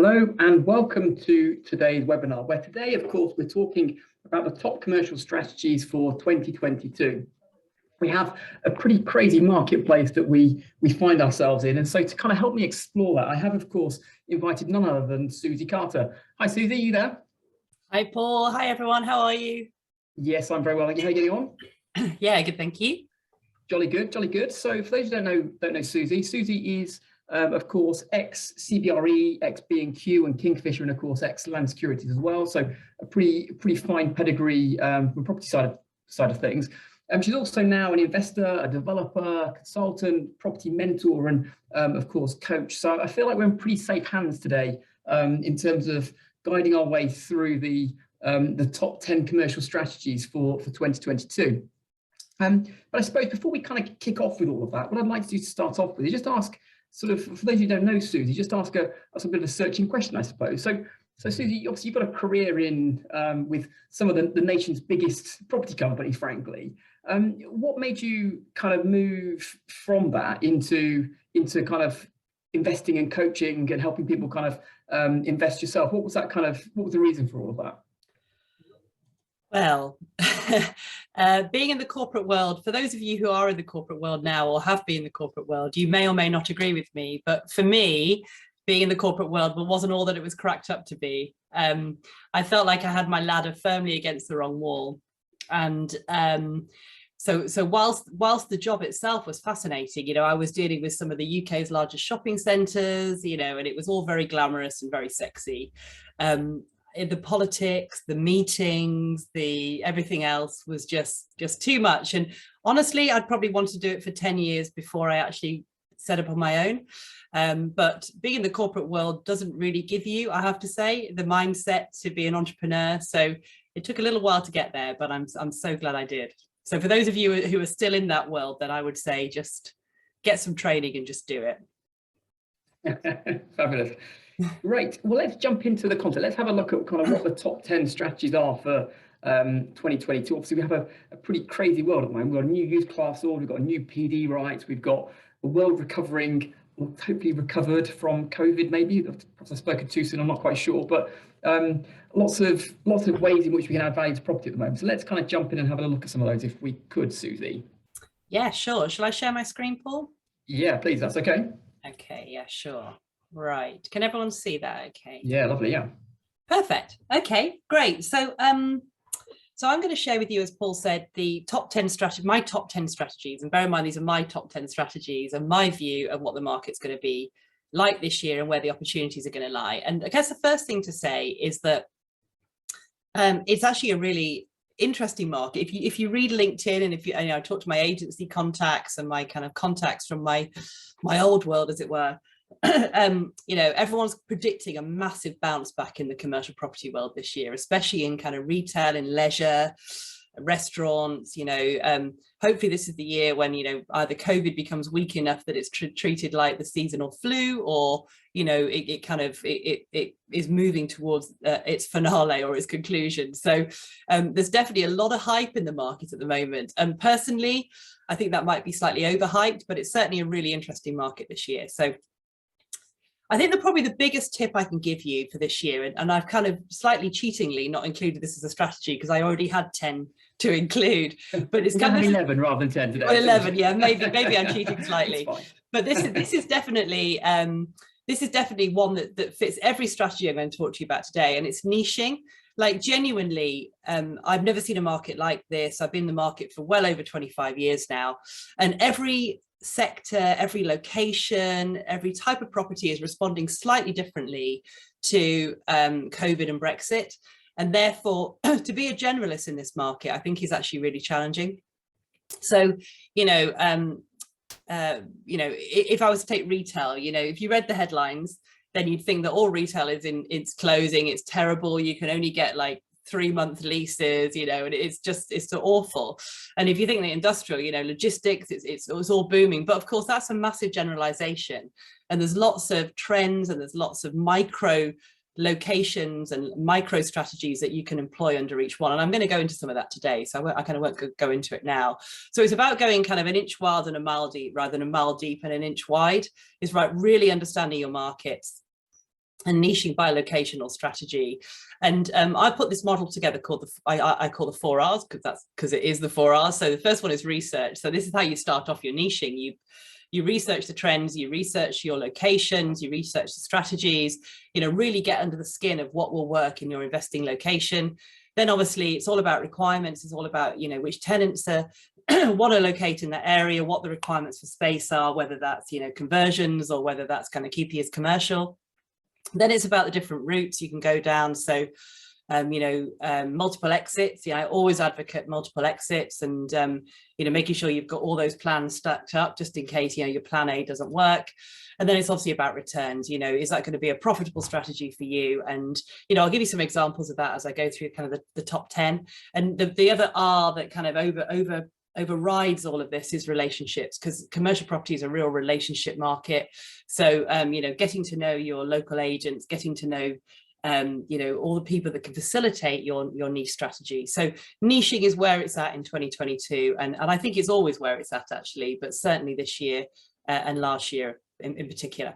Hello and welcome to today's webinar, where today, of course, we're talking about the top commercial strategies for 2022. We have a pretty crazy marketplace that we find ourselves in. And so to kind of help me explore that, I have, of course, invited none other than Suzi Carter. Hi, Suzi, you there? Hi, Paul. Hi, everyone. How are you? Yes, I'm very well. Thank you. How are you getting on? Yeah, good. Thank you. Jolly good, jolly good. So for those who don't know Suzi, Suzi is of course, ex-CBRE, ex-B&Q and Kingfisher, and of course, ex-Land Securities as well. So a pretty fine pedigree from the property side of things. She's also now an investor, a developer, consultant, property mentor, and of course, coach. So I feel like we're in pretty safe hands today in terms of guiding our way through the top 10 commercial strategies for 2022. But I suppose before we kind of kick off with all of that, what I'd like to do to start off with is just ask, sort of, for those who don't know Suzi, just ask a bit of a searching question, I suppose. So Suzi, obviously you've got a career in with some of the nation's biggest property companies, frankly. What made you kind of move from that into kind of investing and coaching and helping people kind of invest yourself? What was the reason for all of that? Well, being in the corporate world, for those of you who are in the corporate world now or have been in the corporate world, you may or may not agree with me, but for me, being in the corporate world wasn't all that it was cracked up to be. I felt like I had my ladder firmly against the wrong wall. And so whilst the job itself was fascinating, I was dealing with some of the UK's largest shopping centres, and it was all very glamorous and very sexy. The politics, the meetings, the everything else was just too much. And honestly, I'd probably want to do it for 10 years before I actually set up on my own. But being in the corporate world doesn't really give you, I have to say, the mindset to be an entrepreneur. So it took a little while to get there, but I'm so glad I did. So for those of you who are still in that world, then I would say just get some training and just do it. Fabulous. Great. Well, let's jump into the content. Let's have a look at kind of what the top 10 strategies are for 2022. Obviously, we have a pretty crazy world at the moment. We've got a new youth class order, we've got a new PD rights, we've got a world recovering, well, hopefully recovered from COVID, maybe. Perhaps I've spoken too soon, I'm not quite sure, but lots of ways in which we can add value to property at the moment. So let's kind of jump in and have a look at some of those if we could, Suzi. Yeah, sure. Shall I share my screen, Paul? Yeah, please, that's okay. Okay, yeah, sure. Right. Can everyone see that? Okay. Yeah, lovely. Yeah. Perfect. Okay, great. So I'm going to share with you, as Paul said, the top 10 strategies, my top 10 strategies. And bear in mind, these are my top 10 strategies and my view of what the market's going to be like this year and where the opportunities are going to lie. And I guess the first thing to say is that it's actually a really interesting market. If you read LinkedIn, and if you I talk to my agency contacts and my kind of contacts from my old world, as it were, everyone's predicting a massive bounce back in the commercial property world this year, especially in kind of retail and leisure, restaurants. Hopefully this is the year when either COVID becomes weak enough that it's treated like the seasonal flu, or it is moving towards its finale or its conclusion. So there's definitely a lot of hype in the market at the moment, and personally I think that might be slightly overhyped, but it's certainly a really interesting market this year. So I think probably the biggest tip I can give you for this year, and I've kind of slightly cheatingly not included this as a strategy because I already had 10 to include, but it's kind of 11 rather than 10 today. Well, 11, yeah, maybe I'm cheating slightly. But this is definitely one that fits every strategy I'm going to talk to you about today, and it's niching. Like, genuinely, I've never seen a market like this. I've been in the market for well over 25 years now, and every sector, every location, every type of property is responding slightly differently to COVID and Brexit. And therefore, to be a generalist in this market, I think is actually really challenging. So, if I was to take retail, if you read the headlines, then you'd think that all retail is it's closing, it's terrible. You can only get like 3-month leases, and it's so awful. And if you think the industrial, logistics, it's all booming. But of course, that's a massive generalization. And there's lots of trends and there's lots of micro locations and micro strategies that you can employ under each one. And I'm going to go into some of that today. So I kind of won't go into it now. So it's about going kind of an inch wide and a mile deep rather than a mile deep and an inch wide. It's about really understanding your markets, and niching by locational strategy. And I put this model together called I call the 4 R's, because it is the 4 R's. So the first one is research. So this is how you start off your niching. You research the trends, you research your locations, you research the strategies, really get under the skin of what will work in your investing location. Then obviously it's all about requirements. It's all about, which tenants are want to locate in that area, what the requirements for space are, whether that's, conversions or whether that's kind of keeping as commercial. Then it's about the different routes you can go down. So, multiple exits. I always advocate multiple exits, and, making sure you've got all those plans stacked up just in case, your plan A doesn't work. And then it's obviously about returns. Is that going to be a profitable strategy for you? And, I'll give you some examples of that as I go through kind of the top 10. And the other R that kind of overrides all of this is relationships, because commercial property is a real relationship market. So, getting to know your local agents, getting to know all the people that can facilitate your niche strategy. So niching is where it's at in 2022, and I think it's always where it's at, actually, but certainly this year and last year in particular.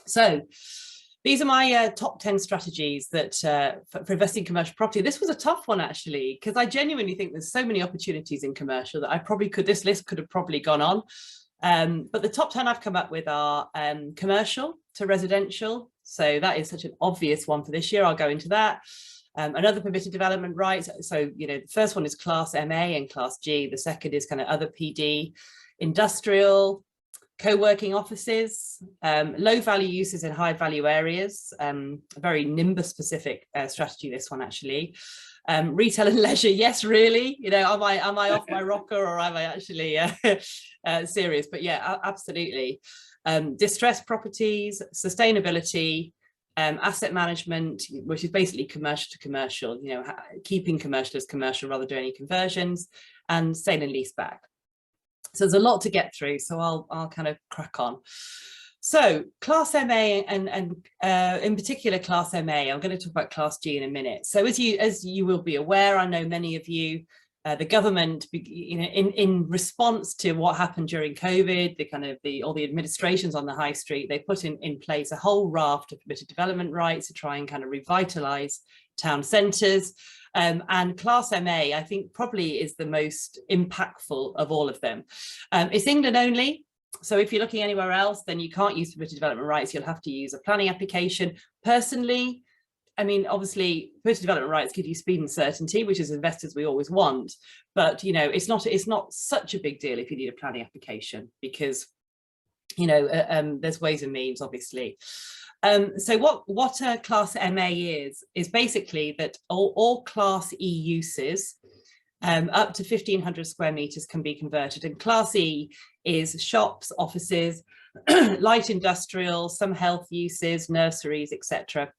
So these are my top 10 strategies that for investing in commercial property. This was a tough one, actually, because I genuinely think there's so many opportunities in commercial that this list could have probably gone on. But the top 10 I've come up with are commercial to residential. So that is such an obvious one for this year. I'll go into that. Another permitted development rights. So, the first one is Class MA and Class G. The second is kind of other PD, industrial, co-working offices, low value uses in high value areas, a very Nimbus specific strategy, this one actually. Retail and leisure, yes, really, am I off my rocker, or am I actually serious? But yeah, absolutely. Distressed properties, sustainability, asset management, which is basically commercial to commercial, keeping commercial as commercial rather than doing any conversions, and sale and lease back. So there's a lot to get through, so I'll kind of crack on. So Class MA and in particular Class MA, I'm going to talk about Class G in a minute. So as you will be aware, I know many of you, the government, in response to what happened during COVID, all the administrations on the high street, they put in place a whole raft of permitted development rights to try and kind of revitalise town centres. And Class MA, I think, probably is the most impactful of all of them. It's England only. So if you're looking anywhere else, then you can't use permitted development rights. You'll have to use a planning application. Personally, I mean, obviously, permitted development rights give you speed and certainty, which as investors we always want. But, it's not such a big deal if you need a planning application, because, there's ways and means, obviously. So what a Class MA is basically that all Class E uses up to 1,500 square meters can be converted, and Class E is shops, offices, light industrial, some health uses, nurseries, etc.,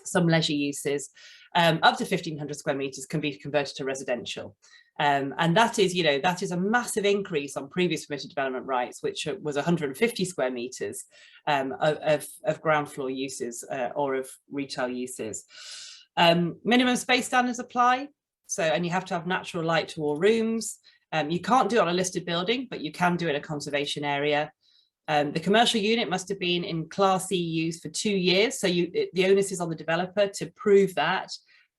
some leisure uses. Up to 1,500 square meters can be converted to residential. And that is a massive increase on previous permitted development rights, which was 150 square meters of ground floor uses or of retail uses. Minimum space standards apply. So, and you have to have natural light to all rooms. You can't do it on a listed building, but you can do it in a conservation area. The commercial unit must have been in Class E use for 2 years. So the onus is on the developer to prove that.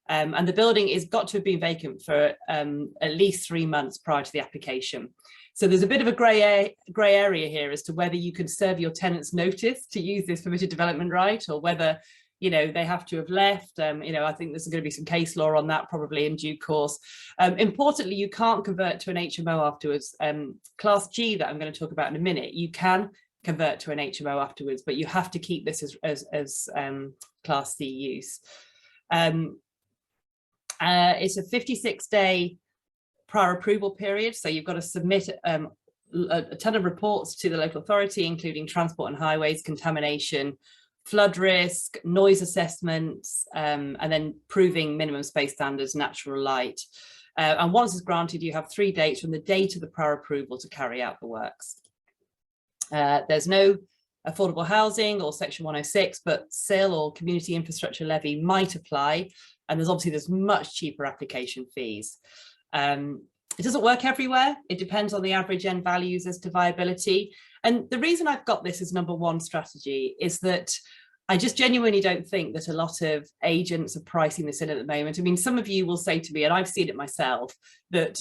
And the building has got to have been vacant for at least 3 months prior to the application. So there's a bit of a grey area here as to whether you can serve your tenants notice to use this permitted development right, or whether, they have to have left. I think there's going to be some case law on that probably in due course. Importantly, you can't convert to an HMO afterwards. Class G that I'm going to talk about in a minute, you can convert to an HMO afterwards, but you have to keep this as Class C use. It's a 56-day prior approval period, so you've got to submit a ton of reports to the local authority, including transport and highways, contamination, flood risk, noise assessments, and then proving minimum space standards, natural light. And once it's granted, you have 3 dates from the date of the prior approval to carry out the works. There's no affordable housing or Section 106, but SIL or Community Infrastructure Levy might apply. And there's much cheaper application fees. It doesn't work everywhere. It depends on the average end values as to viability. And the reason I've got this as #1 strategy is that I just genuinely don't think that a lot of agents are pricing this in at the moment. I mean, some of you will say to me, and I've seen it myself, that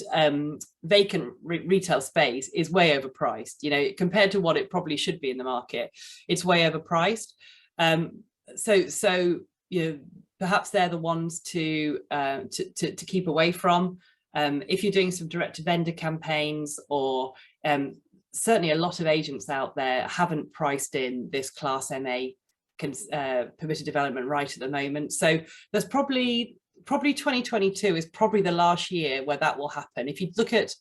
vacant retail space is way overpriced, you know, compared to what it probably should be in the market. It's way overpriced. So you know, perhaps they're the ones to keep away from. If you're doing some direct to vendor campaigns, or certainly a lot of agents out there haven't priced in this Class MA permitted development right at the moment. So there's probably 2022 is probably the last year where that will happen. If you look at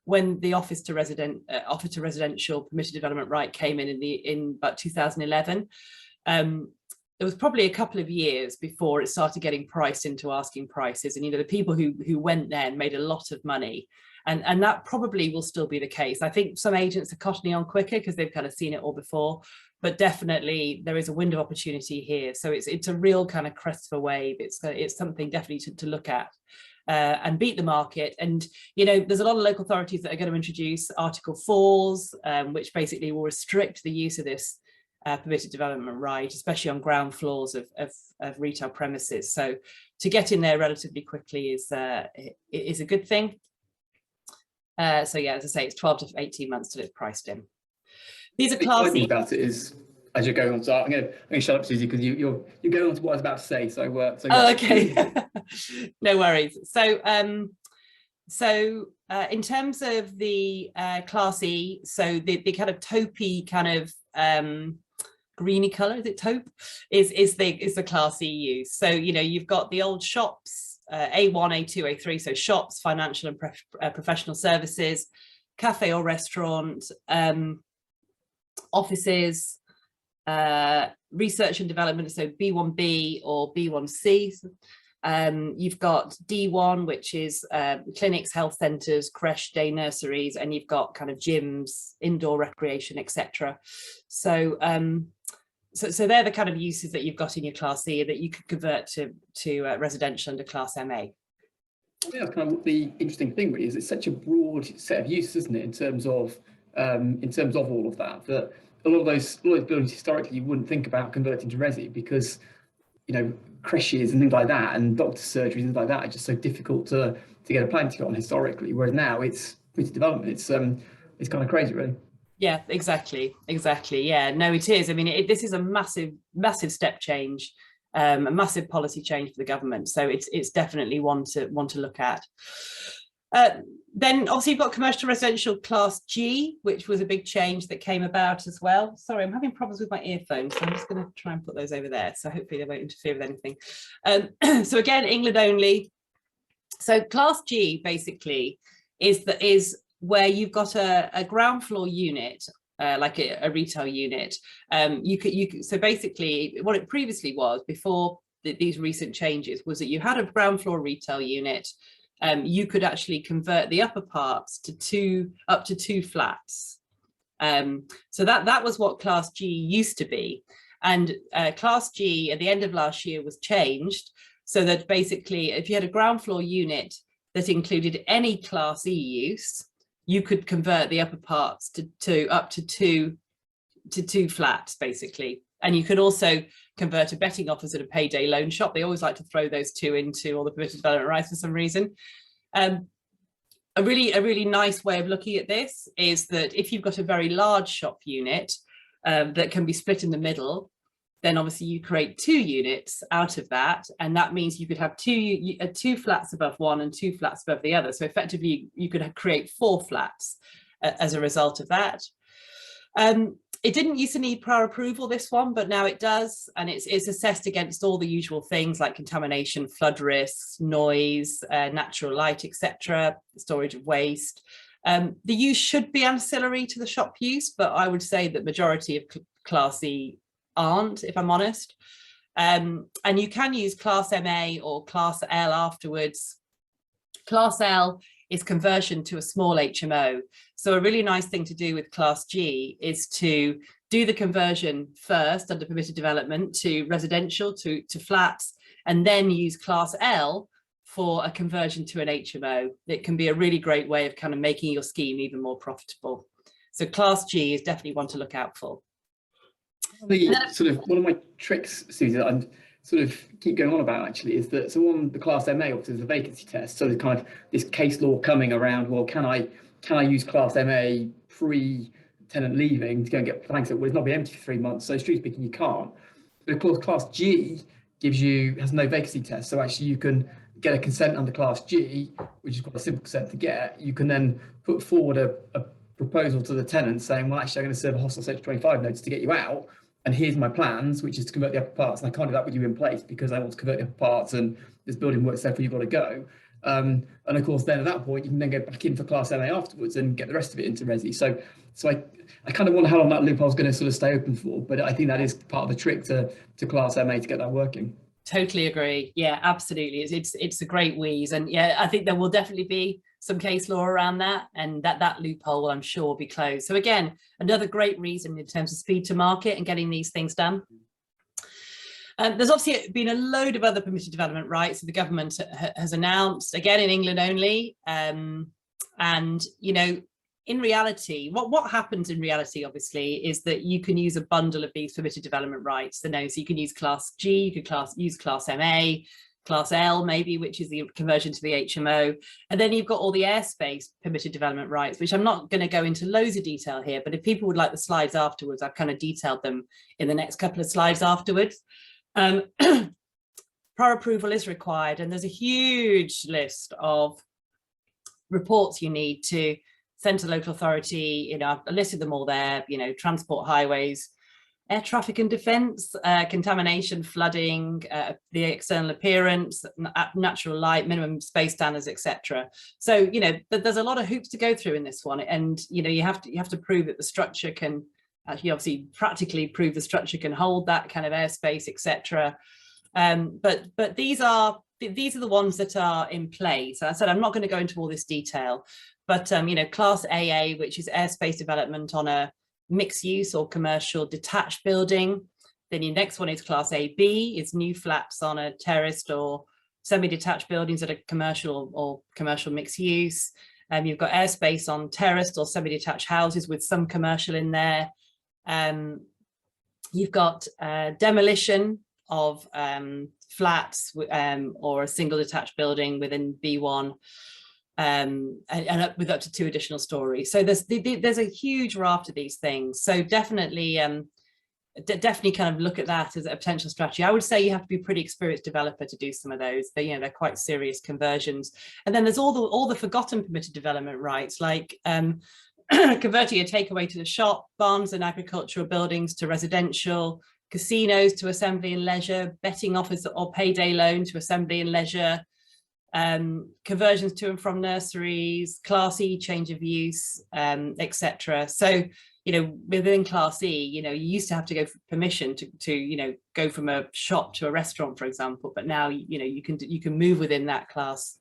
when the offer to residential permitted development right came in about 2011, there was probably a couple of years before it started getting priced into asking prices. And, you know, the people who went there and made a lot of money. And that probably will still be the case. I think some agents are cottoning on quicker because they've kind of seen it all before, but definitely there is a window of opportunity here. So it's a real kind of crest of a wave. It's something definitely to look at and beat the market. And, you know, there's a lot of local authorities that are going to introduce Article 4s, which basically will restrict the use of this permitted development right, especially on ground floors of retail premises. So to get in there relatively quickly is a good thing. So yeah, as I say, it's 12 to 18 months till it's priced in. These are classy. About it is, as you're going on, so I'm going to shut up, Suzi, because you're going on to what I was about to say. So yeah. Oh, okay. No worries. So in terms of the Class E, so the kind of taupey kind of greeny color, is it taupe, is the Class E use. So, you know, you've got the old shops, A1, A2, A3, so shops, financial and professional services, cafe or restaurant, offices, research and development, so B1B or B1C. You've got D1, which is clinics, health centres, creche, day nurseries, and you've got kind of gyms, indoor recreation, etc. So so they're the kind of uses that you've got in your Class E that you could convert to residential under Class MA. I think that's kind of the interesting thing, really, is it's such a broad set of uses, isn't it, in terms of all of that, that a lot of those buildings historically you wouldn't think about converting to resi, because, you know, creches and things like that and doctor surgeries and things like that are just so difficult to get a plan to get on historically, whereas now it's permitted development. It's kind of crazy, really. Yeah, exactly. Yeah, no, it is. I mean, this is a massive step change, a massive policy change for the government. So it's definitely one to look at. Then obviously you've got commercial residential Class G, which was a big change that came about as well. Sorry, I'm having problems with my earphones, so I'm just going to try and put those over there. So hopefully they won't interfere with anything. So again, England only. So Class G basically is where you've got a ground floor unit, like a retail unit. So basically what it previously was before these recent changes was that you had a ground floor retail unit. You could actually convert the upper parts to up to two flats. So that was what Class G used to be. And Class G at the end of last year was changed so that basically if you had a ground floor unit that included any Class E use, you could convert the upper parts to up to two flats, basically. And you could also convert a betting office and a payday loan shop. They always like to throw those two into all the permitted development rights for some reason. A really nice way of looking at this is that if you've got a very large shop unit that can be split in the middle, then obviously you create two units out of that, and that means you could have two flats above one and two flats above the other. So effectively you could create four flats as a result of that. It didn't used to need prior approval, this one, but now it does, and it's assessed against all the usual things like contamination, flood risks, noise, natural light, etc., storage of waste. The use should be ancillary to the shop use, but I would say that majority of Class E aren't, if I'm honest. And you can use Class MA or Class L afterwards. Class L is conversion to a small HMO. So a really nice thing to do with Class G is to do the conversion first under permitted development to residential, to flats, and then use Class L for a conversion to an HMO. It can be a really great way of kind of making your scheme even more profitable. So Class G is definitely one to look out for. The sort of one of my tricks, Susie, that I'm sort of keep going on about actually is that so on the Class MA, obviously there's a vacancy test. So there's kind of this case law coming around. Well, can I use Class MA pre-tenant leaving to go and get planks? Well, it's not been empty for 3 months, so strictly speaking, you can't. But of course, Class G has no vacancy test, so actually you can get a consent under Class G, which is quite a simple consent to get. You can then put forward a proposal to the tenant saying, well, actually, I'm going to serve a hostile Section 25 notice to get you out, and here's my plans, which is to convert the upper parts, and I can't do that with you in place because I want to convert the upper parts, and this building works, therefore you've got to go. And of course, then at that point, you can then go back in for Class MA afterwards and get the rest of it into Resi. So I kind of wonder how long that loophole is going to sort of stay open for, but I think that is part of the trick to Class MA to get that working. Totally agree. Yeah, absolutely. It's a great wheeze, and yeah, I think there will definitely be some case law around that, and that loophole, I'm sure, will be closed. So again, another great reason in terms of speed to market and getting these things done. There's obviously been a load of other permitted development rights that the government has announced, again in England only, and you know, in reality, what happens in reality, obviously, is that you can use a bundle of these permitted development rights. So you can use Class G, you could use Class MA, Class L maybe, which is the conversion to the HMO. And then you've got all the airspace permitted development rights, which I'm not going to go into loads of detail here, but if people would like the slides afterwards, I've kind of detailed them in the next couple of slides afterwards. Prior approval is required, and there's a huge list of reports you need to send to the local authority. You know, I've listed them all there, you know, transport, highways, air traffic and defence, contamination, flooding, the external appearance, natural light, minimum space standards, etc. So, you know, there's a lot of hoops to go through in this one, and you know, you have to prove that the structure can actually, obviously, practically prove the structure can hold that kind of airspace, etc. But these are the ones that are in place. So I said I'm not going to go into all this detail, but you know, Class AA, which is airspace development on a mixed use or commercial detached building. Then your next one is Class AB, it's new flats on a terraced or semi-detached buildings that are commercial or commercial mixed use. You've got airspace on terraced or semi-detached houses with some commercial in there. You've got demolition of flats or a single detached building within B1, and with up to 2 additional stories. So there's a huge raft of these things. So definitely kind of look at that as a potential strategy. I would say you have to be a pretty experienced developer to do some of those. They're quite serious conversions. And then there's all the forgotten permitted development rights, like converting a takeaway to the shop, barns and agricultural buildings to residential, casinos to assembly and leisure, betting offers or payday loan to assembly and leisure, conversions to and from nurseries, Class E change of use, etc. So, you know, within Class E, you know, you used to have to go for permission to you know, go from a shop to a restaurant, for example, but now, you know, you can move within that class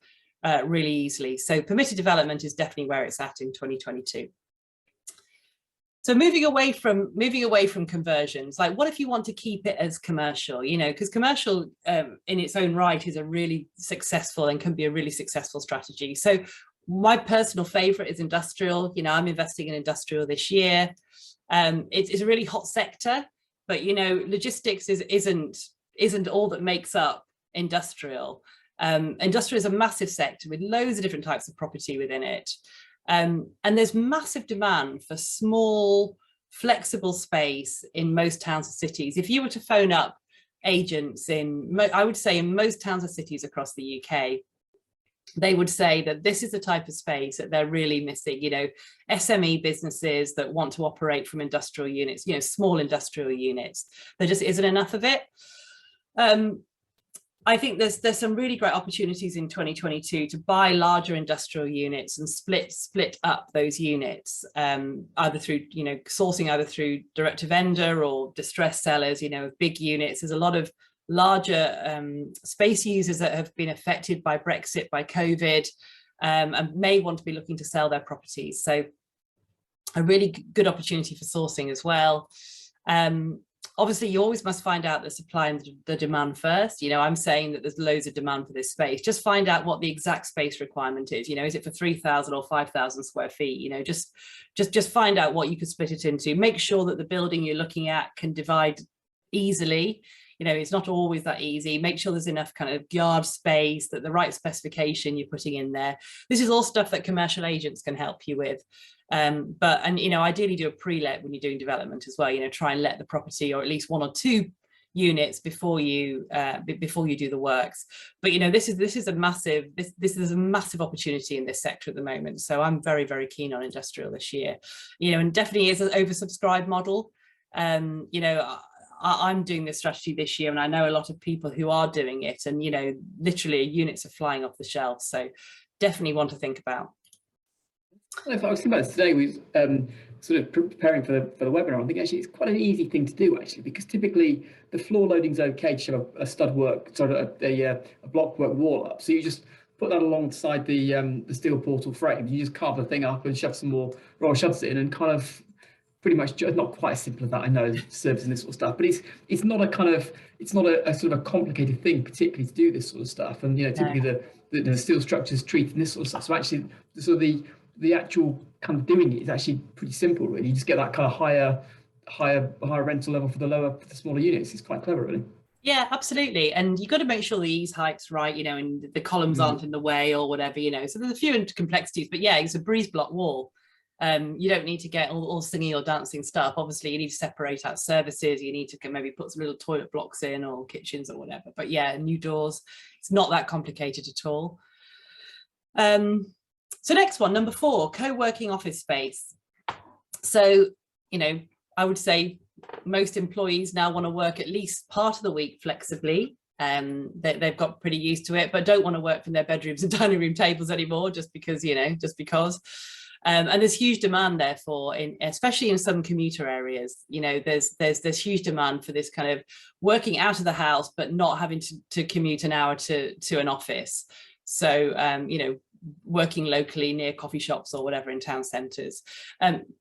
really easily. So permitted development is definitely where it's at in 2022. So moving away from conversions, like what if you want to keep it as commercial, you know, because commercial in its own right is a really successful and can be a really successful strategy. So my personal favorite is industrial. You know, I'm investing in industrial this year. It's a really hot sector, but, you know, logistics isn't all that makes up industrial. Industrial is a massive sector with loads of different types of property within it. And there's massive demand for small, flexible space in most towns and cities. If you were to phone up agents I would say in most towns and cities across the UK, they would say that this is the type of space that they're really missing. You know, SME businesses that want to operate from industrial units, you know, small industrial units, there just isn't enough of it. I think there's some really great opportunities in 2022 to buy larger industrial units and split up those units, either through, you know, sourcing either through direct to vendor or distressed sellers, you know, of big units. There's a lot of larger space users that have been affected by Brexit, by COVID, and may want to be looking to sell their properties. So a really good opportunity for sourcing as well. Obviously, you always must find out the supply and the demand first. I'm saying that there's loads of demand for this space. Just find out what the exact space requirement is. Is it for 3,000 or 5,000 square feet? Just find out what you could split it into. Make sure that the building you're looking at can divide easily. It's not always that easy. Make sure there's enough kind of yard space, that the right specification you're putting in there. This is all stuff that commercial agents can help you with. Ideally do a pre-let when you're doing development as well. Try and let the property, or at least 1 or 2 units before you do the works. But this is a massive opportunity in this sector at the moment. So I'm very, very keen on industrial this year. And definitely is an oversubscribed model. I'm doing this strategy this year, and I know a lot of people who are doing it, and literally units are flying off the shelf. So definitely one to think about. If I was thinking about this today, we sort of preparing for the webinar. I think actually it's quite an easy thing to do, actually, because typically the floor loading's okay to show a stud work, sort of a block work wall up. So you just put that alongside the steel portal frame. You just carve the thing up and shove some more roll shuts in, and kind of pretty much, not quite as simple as that, I know, servicing this sort of stuff, but it's not a sort of a complicated thing, particularly to do this sort of stuff. And typically the steel structures treated this sort of stuff. So actually, sort of the actual kind of doing it is actually pretty simple, really. You just get that kind of higher rental level for the smaller units. It's quite clever, really. Yeah, absolutely. And you've got to make sure the ease height's right, and the columns aren't in the way or whatever, So there's a few complexities, but yeah, it's a breeze block wall. You don't need to get all singing or dancing stuff. Obviously, you need to separate out services. You need to maybe put some little toilet blocks in, or kitchens or whatever. But yeah, new doors. It's not that complicated at all. So next one, number 4, co-working office space. So, I would say most employees now want to work at least part of the week flexibly. They've got pretty used to it, but don't want to work from their bedrooms and dining room tables anymore, just because. And there's huge demand, therefore, especially in some commuter areas. There's huge demand for this kind of working out of the house, but not having to commute an hour to an office. So, working locally near coffee shops or whatever in town centres.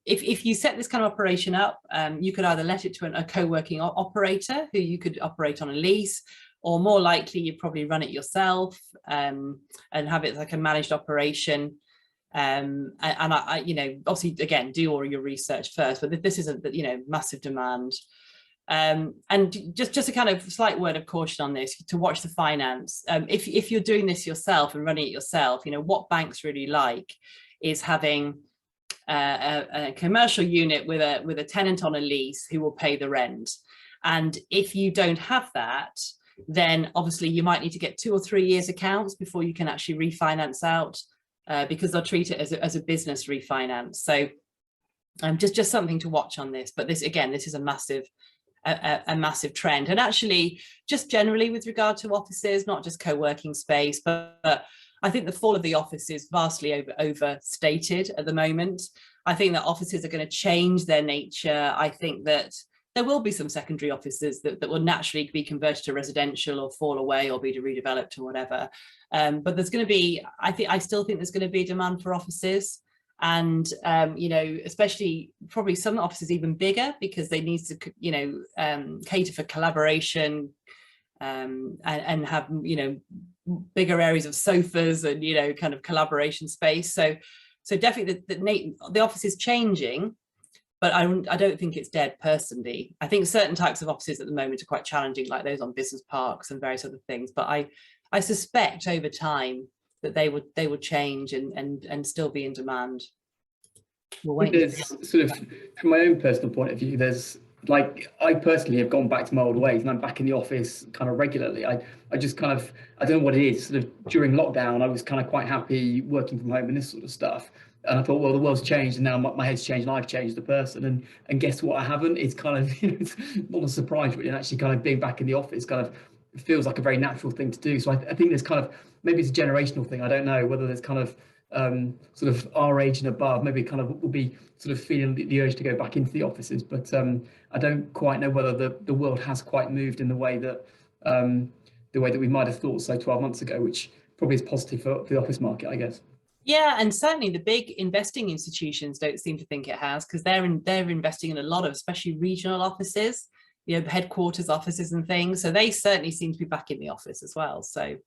If you set this kind of operation up, you could either let it to a co-working operator who you could operate on a lease, or more likely you probably run it yourself and have it like a managed operation. And I obviously, again, do all your research first, but this is massive demand. And just a kind of slight word of caution on this, to watch the finance. If you're doing this yourself and running it yourself, what banks really like is having a commercial unit with a tenant on a lease who will pay the rent. And if you don't have that, then obviously you might need to get 2 or 3 years accounts before you can actually refinance out, because they'll treat it as a business refinance. So just something to watch on this. But this is a massive trend. And actually, just generally with regard to offices, not just co-working space, but I think the fall of the office is vastly overstated at the moment. I think that offices are going to change their nature. I think that there will be some secondary offices that will naturally be converted to residential or fall away or be redeveloped or whatever. But there's going to be, I still think there's going to be demand for offices. And, especially probably some offices even bigger, because they need to, cater for collaboration and have, bigger areas of sofas and, kind of collaboration space. So definitely the office is changing, but I don't think it's dead personally. I think certain types of offices at the moment are quite challenging, like those on business parks and various other things. But I suspect over time that they would change and still be in demand. There's sort of, from my own personal point of view, there's like, I personally have gone back to my old ways, and I'm back in the office kind of regularly. I just kind of, I don't know what it is, sort of during lockdown, I was kind of quite happy working from home and this sort of stuff. And I thought, well, the world's changed, and now my head's changed, and I've changed the person. And guess what? I haven't. It's kind of, it's not a surprise, really. And actually, kind of being back in the office kind of feels like a very natural thing to do. So I think there's kind of, maybe it's a generational thing. I don't know whether there's kind of sort of our age and above, maybe kind of will be sort of feeling the urge to go back into the offices. But I don't quite know whether the world has quite moved in the way that we might have thought, say, 12 months ago, which probably is positive for the office market, I guess. Yeah, and certainly the big investing institutions don't seem to think it has, because they're investing in a lot of, especially regional offices. you know, headquarters offices and things. So they certainly seem to be back in the office as well. So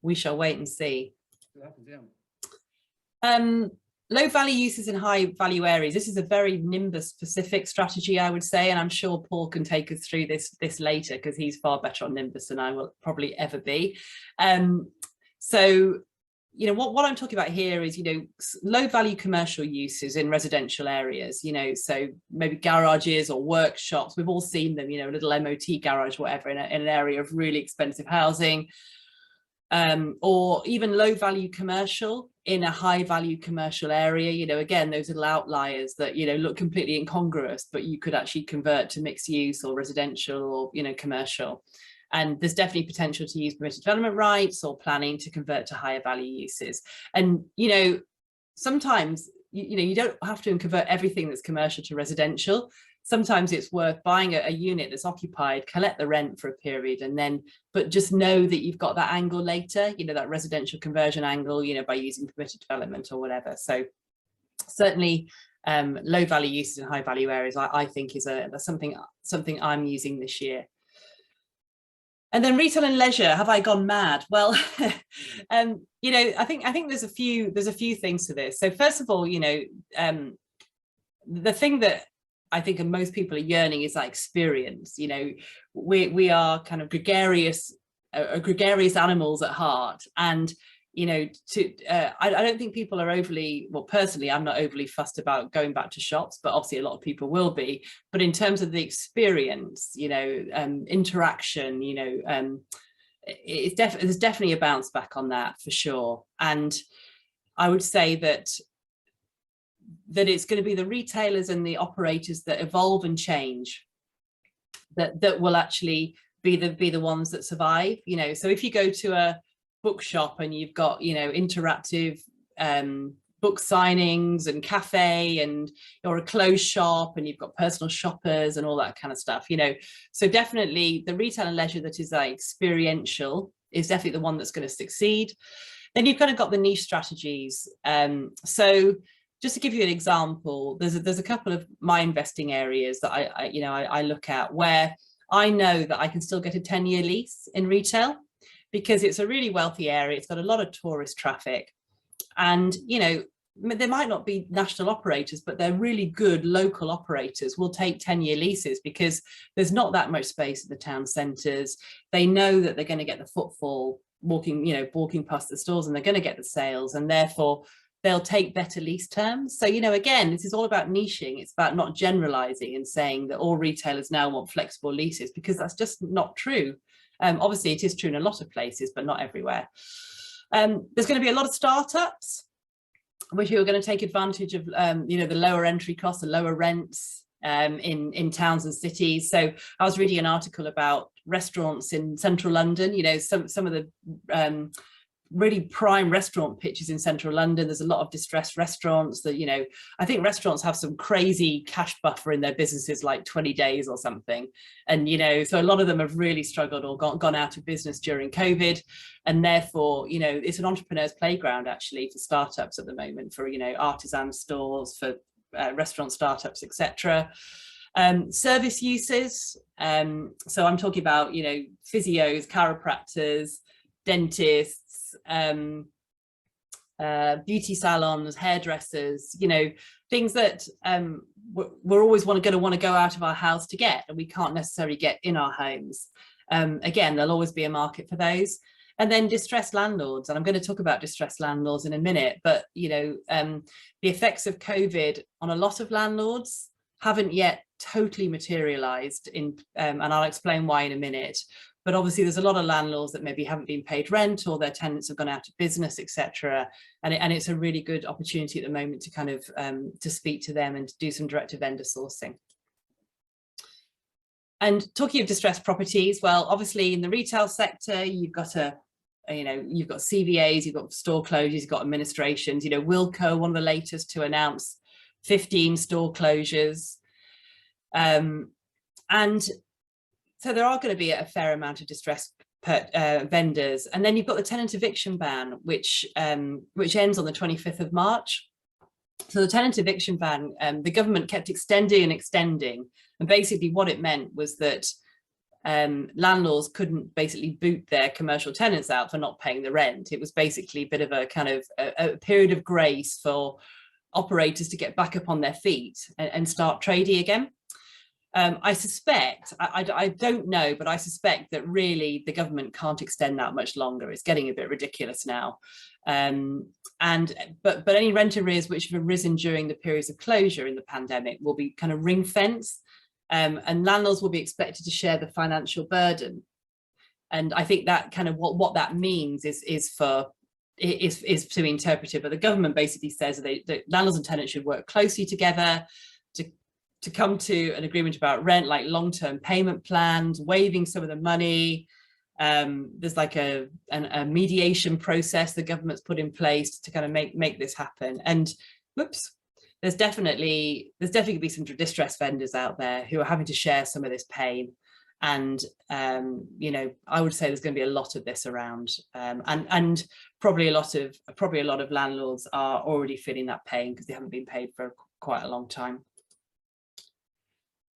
we shall wait and see. Low value uses in high value areas. This is a very Nimbus specific strategy, I would say, and I'm sure Paul can take us through this later, because he's far better on Nimbus than I will probably ever be. So, you know, what I'm talking about here is, you know, low value commercial uses in residential areas, you know, so maybe garages or workshops. We've all seen them, you know, a little MOT garage, whatever, in an area of really expensive housing. Or even low value commercial in a high value commercial area. You know, again, those little outliers that, you know, look completely incongruous, but you could actually convert to mixed use or residential or, you know, commercial. And there's definitely potential to use permitted development rights or planning to convert to higher value uses. And, you know, sometimes, you know, you don't have to convert everything that's commercial to residential. Sometimes it's worth buying a unit that's occupied, collect the rent for a period, and then, but just know that you've got that angle later, you know, that residential conversion angle, you know, by using permitted development or whatever. So certainly low value uses in high value areas, I think is something I'm using this year. And then retail and leisure, have I gone mad? Well, you know, I think there's a few things to this. So first of all, you know, the thing that I think most people are yearning is that experience. You know, we are kind of gregarious animals at heart, and you know, I don't think people are overly, well, personally, I'm not overly fussed about going back to shops, but obviously a lot of people will be. But in terms of the experience, you know, interaction, you know, there's definitely a bounce back on that for sure. And I would say that it's going to be the retailers and the operators that evolve and change that will actually be the ones that survive. You know, so if you go to a bookshop and you've got, you know, interactive book signings and cafe, and you're a closed shop and you've got personal shoppers and all that kind of stuff, you know, so definitely the retail and leisure that is like experiential is definitely the one that's going to succeed. Then you've kind of got the niche strategies. So just to give you an example, there's a couple of my investing areas that I look at where I know that I can still get a 10-year lease in retail, because it's a really wealthy area. It's got a lot of tourist traffic, and you know, there might not be national operators, but they're really good local operators will take 10-year leases because there's not that much space at the town centres. They know that they're going to get the footfall walking past the stores, and they're going to get the sales, and therefore they'll take better lease terms. So, you know, again, this is all about niching. It's about not generalizing and saying that all retailers now want flexible leases, because that's just not true. Obviously, it is true in a lot of places, but not everywhere. There's going to be a lot of startups which are going to take advantage of, you know, the lower entry costs, the lower rents in towns and cities. So I was reading an article about restaurants in central London. You know, some of the really prime restaurant pitches in central London. There's a lot of distressed restaurants that, you know, I think restaurants have some crazy cash buffer in their businesses, like 20 days or something. And, you know, so a lot of them have really struggled or gone out of business during COVID. And therefore, you know, it's an entrepreneur's playground actually for startups at the moment, for, you know, artisan stores, for restaurant startups, etc. Service uses. So I'm talking about, you know, physios, chiropractors, dentists, beauty salons, hairdressers, you know, things that we're always going to want to go out of our house to get, and we can't necessarily get in our homes. Again, there'll always be a market for those. And then distressed landlords, and I'm going to talk about distressed landlords in a minute, but, you know, the effects of COVID on a lot of landlords haven't yet totally materialized in, and I'll explain why in a minute. But obviously there's a lot of landlords that maybe haven't been paid rent, or their tenants have gone out of business, etc. And it's a really good opportunity at the moment to kind of to speak to them and to do some direct to vendor sourcing. And talking of distressed properties, well, obviously in the retail sector, you've got you've got CVAs, you've got store closures, you've got administrations. You know, Wilko, one of the latest to announce 15 store closures. And so there are going to be a fair amount of distressed vendors. And then you've got the tenant eviction ban, which ends on the 25th of March. So the tenant eviction ban, the government kept extending and extending. And basically what it meant was that landlords couldn't basically boot their commercial tenants out for not paying the rent. It was basically a bit of a kind of a period of grace for operators to get back up on their feet and start trading again. I suspect, I don't know, but I suspect that really the government can't extend that much longer. It's getting a bit ridiculous now. But any rent arrears which have arisen during the periods of closure in the pandemic will be kind of ring fenced, and landlords will be expected to share the financial burden. And I think that kind of what that means is to be interpreted, but the government basically says that landlords and tenants should work closely together to come to an agreement about rent, like long-term payment plans, waiving some of the money. There's like a mediation process the government's put in place to kind of make this happen. And whoops, there's definitely be some distressed vendors out there who are having to share some of this pain. And you know, I would say there's going to be a lot of this around, and probably a lot of landlords are already feeling that pain because they haven't been paid for quite a long time.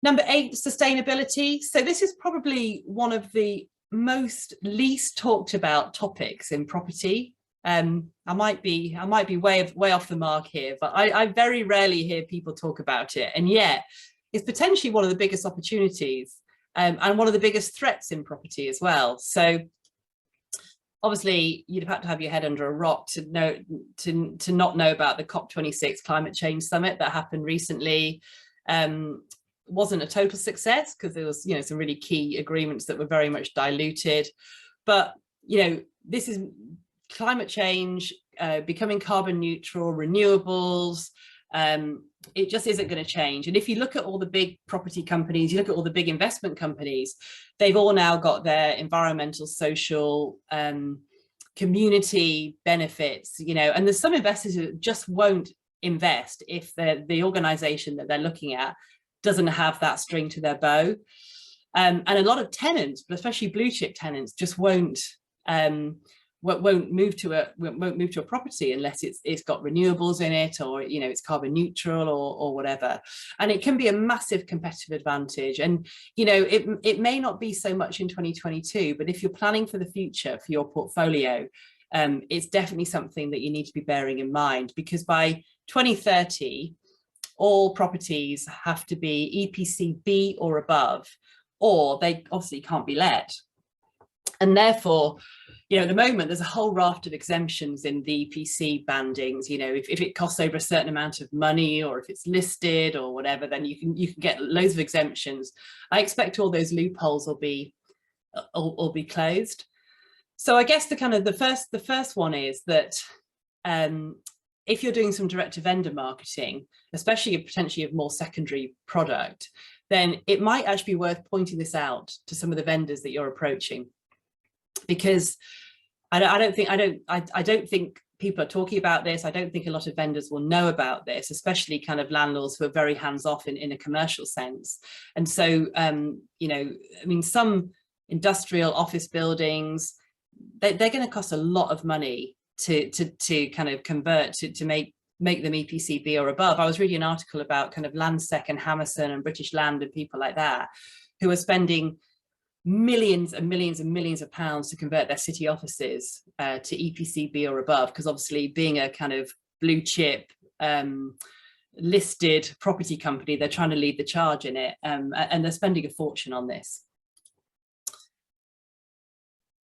Number 8, sustainability. So this is probably one of the most least talked about topics in property. I might be way off the mark here, but I very rarely hear people talk about it, and yet it's potentially one of the biggest opportunities, and one of the biggest threats in property as well. So obviously you'd have had to have your head under a rock to not know about the COP26 climate change summit that happened recently. Wasn't a total success because there was, you know, some really key agreements that were very much diluted. But, you know, this is climate change, becoming carbon neutral, renewables. It just isn't going to change. And if you look at all the big property companies, you look at all the big investment companies, they've all now got their environmental, social, community benefits, you know, and there's some investors who just won't invest if the organization that they're looking at doesn't have that string to their bow. And a lot of tenants, but especially blue chip tenants, just won't move to a property unless it's got renewables in it, or, you know, it's carbon neutral or whatever. And it can be a massive competitive advantage. And, you know, it may not be so much in 2022, but if you're planning for the future for your portfolio, it's definitely something that you need to be bearing in mind, because by 2030, all properties have to be EPC B or above, or they obviously can't be let. And therefore, you know, at the moment, there's a whole raft of exemptions in the EPC bandings. You know, if it costs over a certain amount of money, or if it's listed or whatever, then you can get loads of exemptions. I expect all those loopholes will be closed. So I guess the first one is that if you're doing some direct to vendor marketing, especially potentially of more secondary product, then it might actually be worth pointing this out to some of the vendors that you're approaching, because I don't think people are talking about this. I don't think a lot of vendors will know about this, especially kind of landlords who are very hands-off in a commercial sense. And so, you know, I mean, some industrial office buildings, they're going to cost a lot of money to kind of convert to make them EPC B or above. I was reading an article about kind of Landsec and Hammerson and British Land and people like that, who are spending millions and millions and millions of pounds to convert their city offices to EPC B or above, because obviously being a kind of blue chip listed property company, they're trying to lead the charge in it, and they're spending a fortune on this.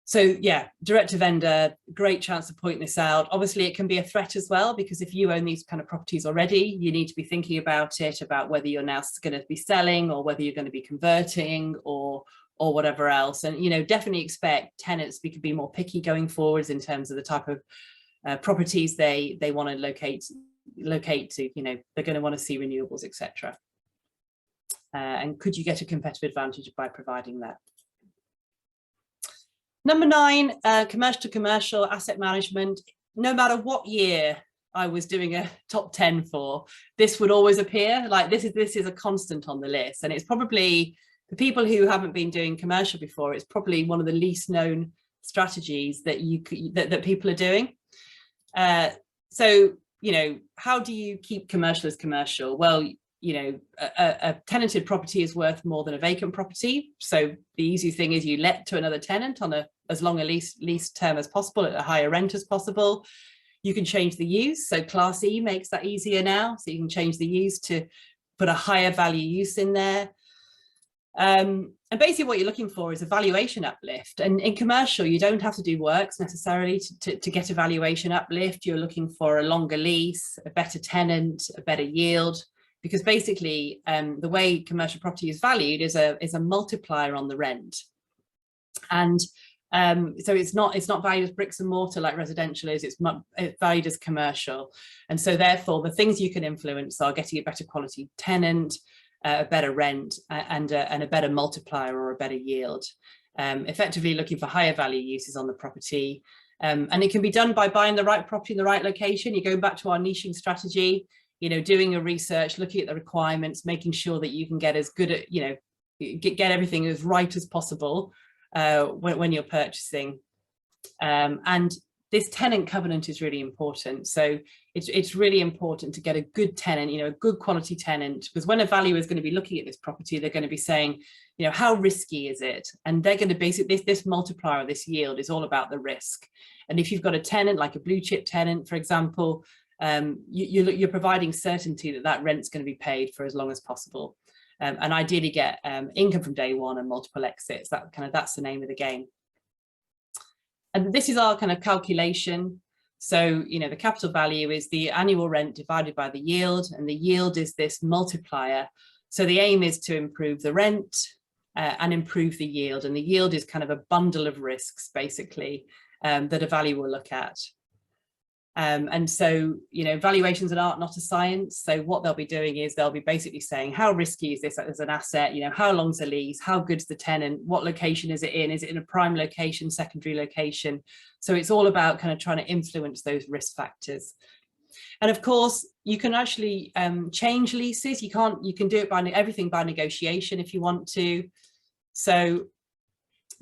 So yeah, direct to vendor, great chance to point this out. Obviously, it can be a threat as well, because if you own these kind of properties already, you need to be thinking about it, about whether you're now going to be selling, or whether you're going to be converting, or whatever else. And, you know, definitely expect tenants to be more picky going forwards in terms of the type of properties they want to locate to. You know, they're going to want to see renewables, etc. And could you get a competitive advantage by providing that? Number 9, commercial to commercial asset management. No matter what year I was doing a top 10 for, this would always appear. Like this is a constant on the list, and it's probably, for people who haven't been doing commercial before, it's probably one of the least known strategies that that people are doing. So you know, how do you keep commercial as commercial? Well, you know, a tenanted property is worth more than a vacant property. So the easy thing is you let to another tenant on as long a lease term as possible at a higher rent as possible. You can change the use. So Class E makes that easier now. So you can change the use to put a higher value use in there. And basically what you're looking for is a valuation uplift. And in commercial, you don't have to do works necessarily to get a valuation uplift. You're looking for a longer lease, a better tenant, a better yield, because basically the way commercial property is valued is a multiplier on the rent. And so it's not valued as bricks and mortar like residential is, it's valued as commercial. And so therefore the things you can influence are getting a better quality tenant, a better rent, and a better multiplier or a better yield. Effectively looking for higher value uses on the property. And it can be done by buying the right property in the right location. You go back to our niching strategy, you know, doing a research, looking at the requirements, making sure that you can get as good at, you know, get everything as right as possible when you're purchasing. And this tenant covenant is really important. So it's really important to get a good tenant, you know, a good quality tenant, because when a valuer is going to be looking at this property, they're going to be saying, you know, how risky is it? And they're going to basically, this multiplier, this yield is all about the risk. And if you've got a tenant, like a blue chip tenant, for example, you're providing certainty that rent's going to be paid for as long as possible. And ideally get income from day one and multiple exits. That's the name of the game. And this is our kind of calculation. So, you know, the capital value is the annual rent divided by the yield, and the yield is this multiplier. So the aim is to improve the rent and improve the yield. And the yield is kind of a bundle of risks, basically, that a valuer will look at. And so, you know, valuation's an art, not a science. So what they'll be doing is they'll be basically saying, how risky is this as an asset? You know, how long's the lease? How good's the tenant? What location is it in? Is it in a prime location, secondary location? So it's all about kind of trying to influence those risk factors. And of course, you can actually change leases. You can do it by everything by negotiation if you want to. So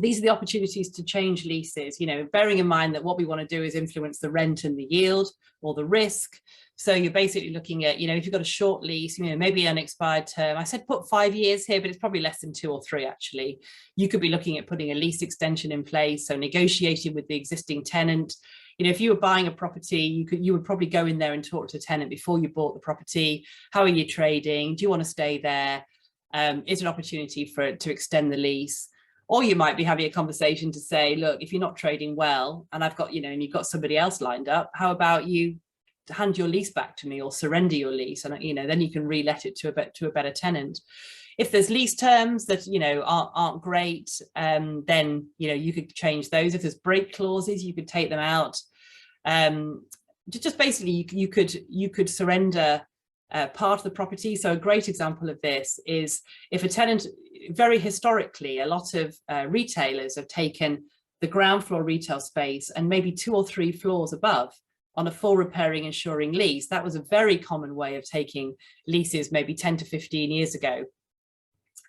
these are the opportunities to change leases, you know, bearing in mind that what we want to do is influence the rent and the yield or the risk. So you're basically looking at, you know, if you've got a short lease, you know, maybe an expired term. I said put 5 years here, but it's probably less than 2 or 3 actually. You could be looking at putting a lease extension in place, so negotiating with the existing tenant. You know, if you were buying a property, you would probably go in there and talk to a tenant before you bought the property. How are you trading? Do you want to stay there? Is an opportunity for it to extend the lease? Or you might be having a conversation to say, look, if you're not trading well and I've got, you know, and you've got somebody else lined up, how about you hand your lease back to me or surrender your lease? And, you know, then you can re-let it to a better tenant. If there's lease terms that, you know, aren't great, then, you know, you could change those. If there's break clauses, you could take them out. Just basically, you could surrender part of the property. So a great example of this is if a tenant, very historically, a lot of retailers have taken the ground floor retail space and maybe 2 or 3 floors above on a full repairing insuring lease. That was a very common way of taking leases maybe 10 to 15 years ago.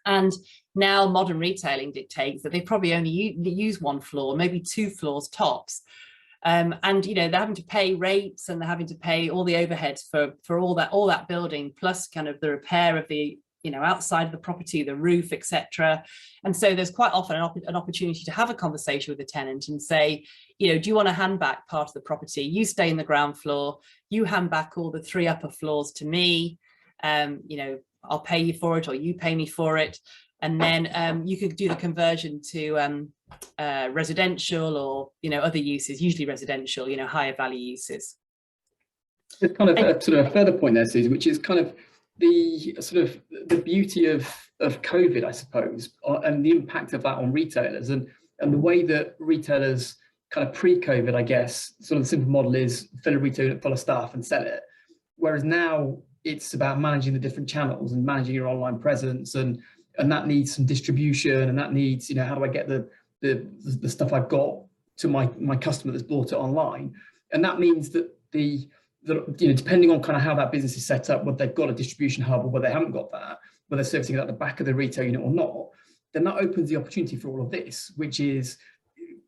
And now modern retailing dictates that they probably only use 1 floor, maybe 2 floors tops. And, you know, they're having to pay rates and they're having to pay all the overheads for all that building, plus kind of the repair of the, you know, outside of the property, the roof, etc. And so there's quite often an opportunity to have a conversation with the tenant and say, you know, do you want to hand back part of the property? You stay in the ground floor, you hand back all the 3 upper floors to me, you know, I'll pay you for it or you pay me for it. And then you could do the conversion to residential or, you know, other uses, usually residential, you know, higher value uses. There's kind of a sort of a further point there, Suzi, which is kind of the sort of the beauty of COVID, I suppose, and the impact of that on retailers and the way that retailers kind of pre-COVID, I guess, sort of the simple model is fill a retail unit full of stuff and sell it. Whereas now it's about managing the different channels and managing your online presence, and that needs some distribution, and that needs, you know, how do I get the stuff I've got to my customer that's bought it online? And that means that you know, depending on kind of how that business is set up, whether they've got a distribution hub or whether they haven't got that, whether they're servicing it at the back of the retail unit or not, then that opens the opportunity for all of this, which is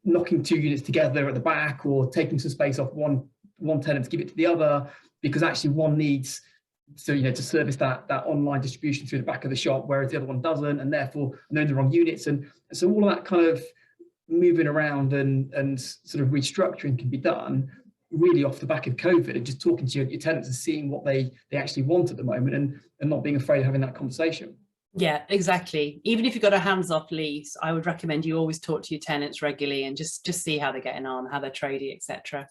knocking 2 units together at the back or taking some space off one one tenant to give it to the other, because actually one needs to service that online distribution through the back of the shop, whereas the other one doesn't, and therefore they're in the wrong units. And so all of that kind of moving around and sort of restructuring can be done really off the back of COVID, and just talking to your tenants and seeing what they actually want at the moment, and not being afraid of having that conversation. Yeah, exactly. Even if you've got a hands-off lease, I would recommend you always talk to your tenants regularly and just see how they're getting on, how they're trading, etc.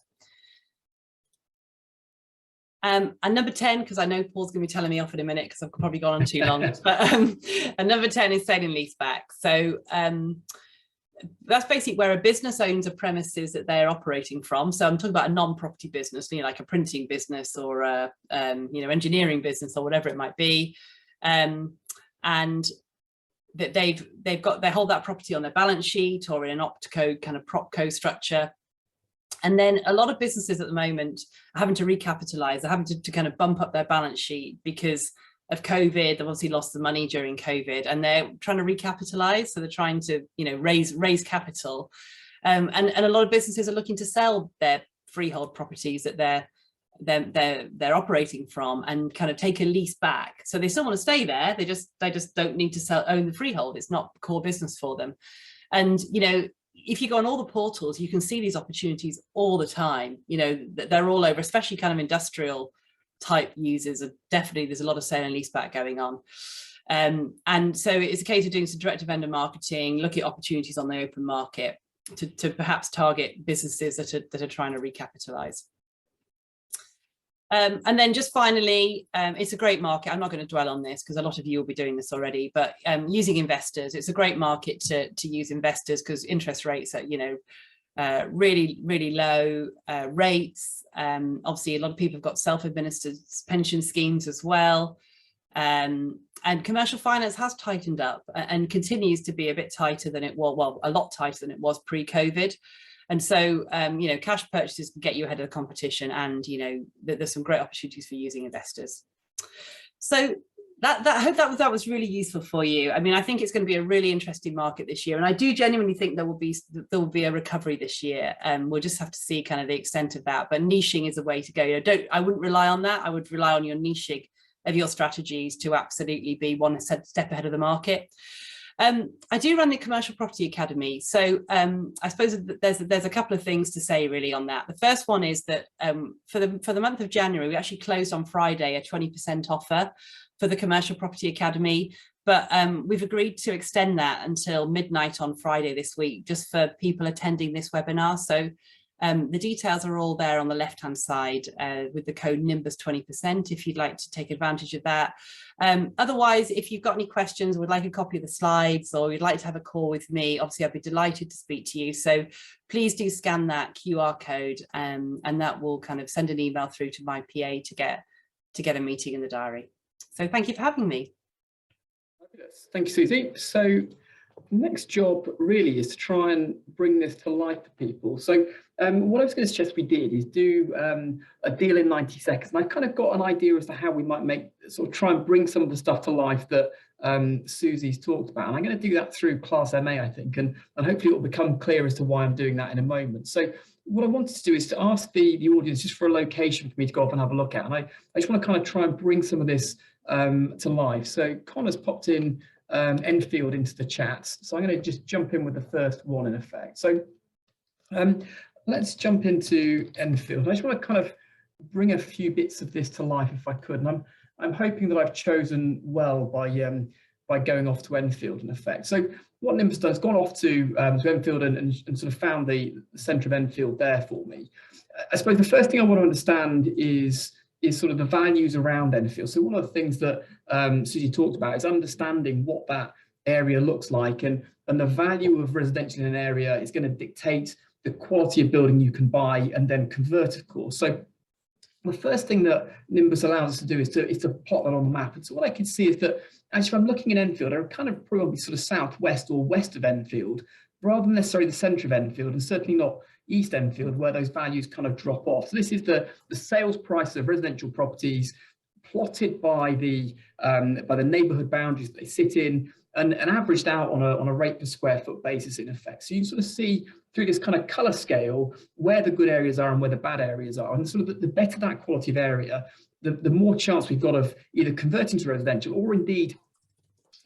And number 10, because I know Paul's going to be telling me off in a minute because I've probably gone on too long, but and number 10 is sale and lease back. So that's basically where a business owns a premises that they're operating from. So I'm talking about a non-property business, like a printing business or a engineering business or whatever it might be, and that they hold that property on their balance sheet or in an opco kind of propco structure. And then a lot of businesses at the moment are having to recapitalize. They're having to kind of bump up their balance sheet because of COVID. They've obviously lost the money during COVID, and they're trying to recapitalize. So they're trying to, raise capital. And a lot of businesses are looking to sell their freehold properties that they're operating from and kind of take a lease back. So they still want to stay there. They just don't need to own the freehold. It's not core business for them. And, if you go on all the portals, you can see these opportunities all the time. They're all over, especially kind of industrial type users. Definitely, there's a lot of sale and lease back going on. And so it's a case of doing some direct to vendor marketing, look at opportunities on the open market to perhaps target businesses that are trying to recapitalize. And then just finally, it's a great market. I'm not going to dwell on this because a lot of you will be doing this already, but using investors, it's a great market to use investors because interest rates are, really, really low rates. Obviously, a lot of people have got self-administered pension schemes as well. And commercial finance has tightened up and continues to be a bit tighter than it was, well, a lot tighter than it was pre-COVID. And so, cash purchases can get you ahead of the competition, and, there's some great opportunities for using investors. So I hope that was really useful for you. I mean, I think it's going to be a really interesting market this year. And I do genuinely think there will be a recovery this year. We'll just have to see kind of the extent of that. But niching is a way to go. I wouldn't rely on that. I would rely on your niching of your strategies to absolutely be one step ahead of the market. I do run the Commercial Property Academy. So I suppose there's a couple of things to say really on that. The first one is that for the month of January, we actually closed on Friday a 20% offer for the Commercial Property Academy. But we've agreed to extend that until midnight on Friday this week, just for people attending this webinar. So the details are all there on the left-hand side with the code Nimbus 20% if you'd like to take advantage of that. Otherwise, if you've got any questions, would like a copy of the slides, or you'd like to have a call with me, obviously I'd be delighted to speak to you. So please do scan that QR code and that will kind of send an email through to my PA to get a meeting in the diary. So thank you for having me. Fabulous. Thank you, Suzi. So the next job really is to try and bring this to life for people. So what I was going to suggest we did is do a deal in 90 seconds. And I kind of got an idea as to how we might try and bring some of the stuff to life that Suzi's talked about. And I'm going to do that through Class MA, I think, and hopefully it will become clear as to why I'm doing that in a moment. So what I wanted to do is to ask the audience just for a location for me to go off and have a look at. And I just want to kind of try and bring some of this to life. So Connor's popped in Enfield into the chat. So I'm going to just jump in with the first one in effect. So let's jump into Enfield. I just want to kind of bring a few bits of this to life if I could. And I'm hoping that I've chosen well by going off to Enfield in effect. So what Nimbus done is gone off to Enfield and sort of found the centre of Enfield there for me. I suppose the first thing I want to understand is sort of the values around Enfield. So one of the things that Suzi talked about is understanding what that area looks like, and the value of residential in an area is going to dictate the quality of building you can buy and then convert, of course. So the first thing that Nimbus allows us to do is to plot that on the map. And so what I can see is that actually if I'm looking at Enfield, I'm kind of probably sort of southwest or west of Enfield, rather than necessarily the centre of Enfield, and certainly not East Enfield, where those values kind of drop off. So this is the sales price of residential properties plotted by the neighbourhood boundaries that they sit in, and averaged out on a rate per square foot basis in effect. So you can sort of see through this kind of color scale where the good areas are and where the bad areas are. And sort of the better that quality of area, the more chance we've got of either converting to residential or indeed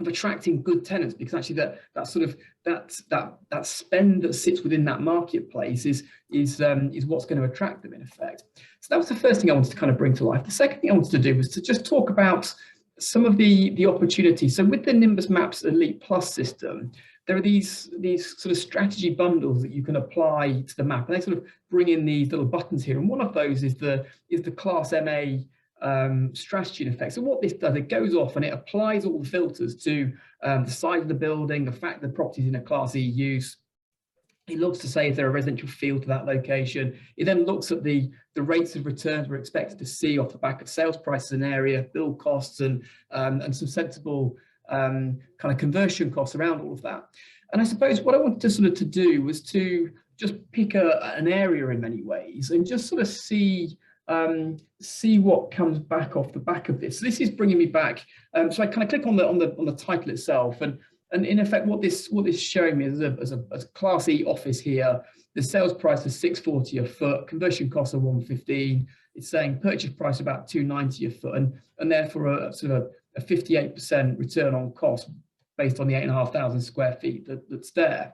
of attracting good tenants, because actually that sort of that spend that sits within that marketplace is what's going to attract them in effect. So that was the first thing I wanted to kind of bring to life. The second thing I wanted to do was to just talk about some of the opportunities. So with the Nimbus Maps Elite Plus system, there are these sort of strategy bundles that you can apply to the map, and they sort of bring in these little buttons here. And one of those is the Class MA strategy in effect. So what this does, it goes off and it applies all the filters to the size of the building, the fact that the property is in a Class E use. It looks to say if there are residential field to that location. It then looks at the rates of returns we're expected to see off the back of sales prices in area, build costs, and some sensible kind of conversion costs around all of that. And I suppose what I wanted to sort of to do was to just pick an area in many ways and just sort of see what comes back off the back of this. So this is bringing me back. So I kind of click on the title itself, and in effect, what this is showing me is a Class E office here. The sales price is $640 a foot, conversion costs are $115. It's saying purchase price about $290 a foot, and therefore a sort of a 58% return on cost based on the 8,500 square feet that's there.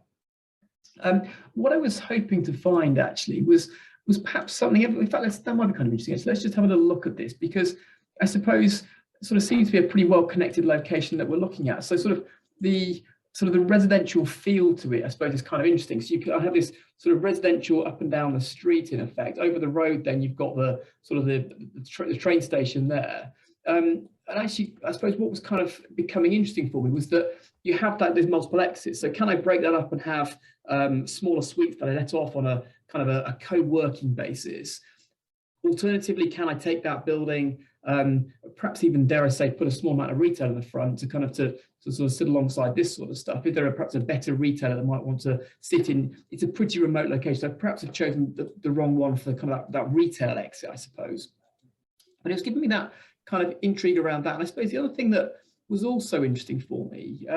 What I was hoping to find actually was perhaps something. In fact, that might be kind of interesting. So let's just have a little look at this, because I suppose it sort of seems to be a pretty well connected location that we're looking at. So sort of the residential feel to it, I suppose, is kind of interesting. So I have this sort of residential up and down the street in effect. Over the road, then you've got the sort of the train station there. And actually, I suppose what was kind of becoming interesting for me was that you have there's multiple exits. So can I break that up and have smaller suites that I let off on a kind of a co-working basis? Alternatively, can I take that building, perhaps even, dare I say, put a small amount of retail in the front to kind of to sort of sit alongside this sort of stuff? If there are perhaps a better retailer that might want to sit in, it's a pretty remote location. So perhaps I've chosen the wrong one for kind of that retail exit, I suppose. But it's given me that kind of intrigue around that. And I suppose the other thing that was also interesting for me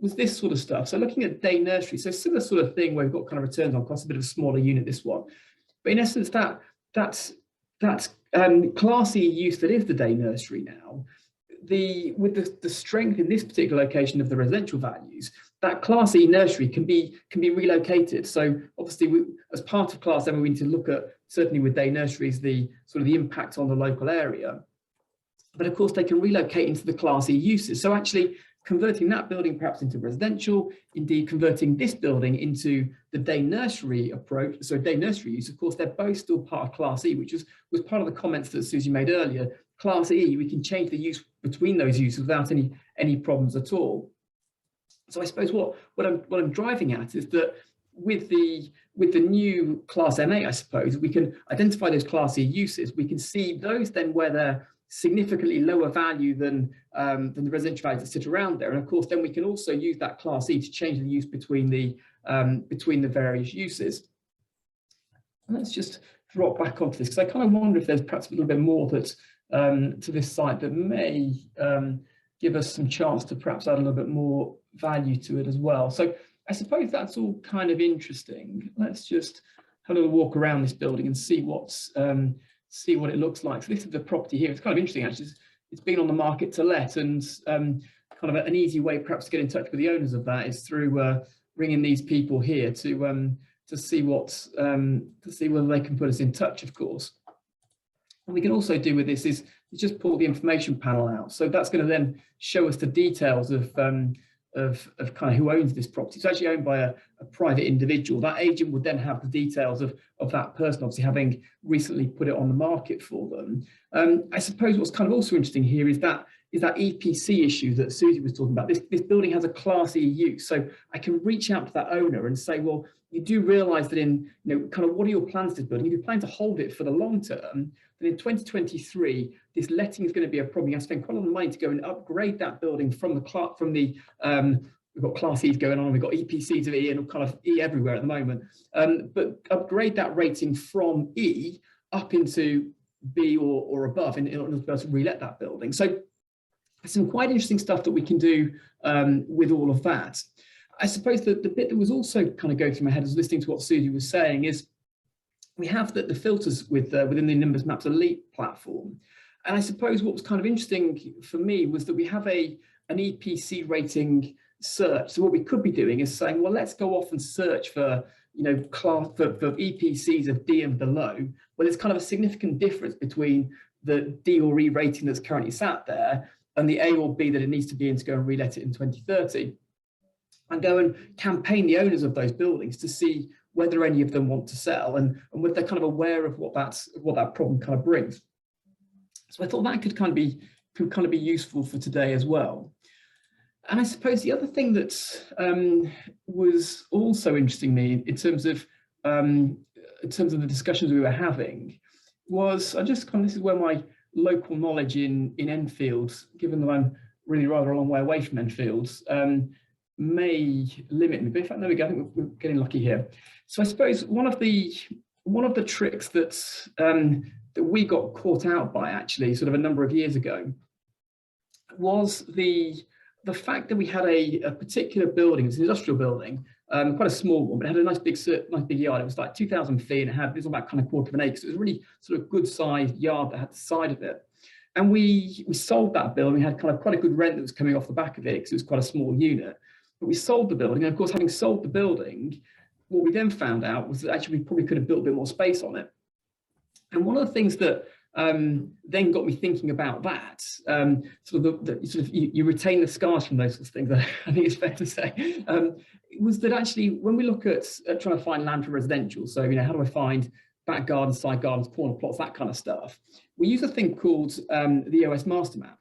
was this sort of stuff. So looking at day nursery, so similar sort of thing where we've got kind of returns on cost, a bit of a smaller unit, this one. But in essence, that's Class E use that is the day nursery now. With the strength in this particular location of the residential values, that Class E nursery can be relocated. So obviously, as part of Class M, we need to look at, certainly with day nurseries, the sort of the impact on the local area. But of course, they can relocate into the Class E uses. So actually, converting that building perhaps into residential, indeed converting this building into the day nursery approach, so day nursery use, of course, they're both still part of Class E, which was part of the comments that Suzi made earlier. Class E, we can change the use between those uses without any problems at all. So I suppose what I'm driving at is that with the new Class MA, I suppose, we can identify those Class E uses. We can see those then where they're significantly lower value than the residential values that sit around there. And of course, then we can also use that Class E to change the use between the various uses. And let's just drop back onto this, because I kind of wonder if there's perhaps a little bit more that to this site that may give us some chance to perhaps add a little bit more value to it as well. So I suppose that's all kind of interesting. Let's just have a little walk around this building and see see what it looks like. So this is the property here. It's kind of interesting, actually. It's been on the market to let, and kind of an easy way perhaps to get in touch with the owners of that is through ringing these people here to see whether they can put us in touch, of course. What we can also do with this is just pull the information panel out. So that's going to then show us the details of kind of who owns this property. It's actually owned by a private individual. That agent would then have the details of that person, obviously having recently put it on the market for them. I suppose what's kind of also interesting here is that EPC issue that Suzi was talking about. This building has a Class E use, so I can reach out to that owner and say, well, you do realise that kind of what are your plans for this building? If you plan to hold it for the long term, then in 2023, this letting is going to be a problem. You have to spend quite a lot of money to go and upgrade that building from the we've got Class E's going on, we've got EPCs of E and kind of E everywhere at the moment. But upgrade that rating from E up into B or above in order to be able to relet that building. So some quite interesting stuff that we can do with all of that. I suppose that the bit that was also kind of going through my head as listening to what Suzi was saying is we have the filters within the Nimbus Maps Elite platform. And I suppose what was kind of interesting for me was that we have an EPC rating search. So what we could be doing is saying, well, let's go off and search for, class for EPCs of D and below, where there's kind of a significant difference between the D or E rating that's currently sat there and the A or B that it needs to be in to go and relet it in 2030. And go and campaign the owners of those buildings to see whether any of them want to sell and whether they're kind of aware of what that problem kind of brings. So I thought that could kind of be useful for today as well. And I suppose the other thing that was also interesting me in terms of the discussions we were having was this is where my local knowledge in Enfield, given that I'm really rather a long way away from Enfield, may limit me. But in fact, there we go. I think we're getting lucky here. So I suppose one of the tricks that we got caught out by actually sort of a number of years ago was the fact that we had a particular building. It's an industrial building, quite a small one, but it had a nice big yard. It was like 2,000 feet, and it was about kind of quarter of an acre. So it was a really sort of good sized yard that had the side of it. And we sold that building. We had kind of quite a good rent that was coming off the back of it because it was quite a small unit. But we sold the building, and of course, having sold the building, what we then found out was that actually we probably could have built a bit more space on it. And one of the things that then got me thinking about that, you retain the scars from those sorts of things, I think it's fair to say, was that actually when we look at trying to find land for residential, so how do I find back gardens, side gardens, corner plots, that kind of stuff, we use a thing called the EOS Master Map.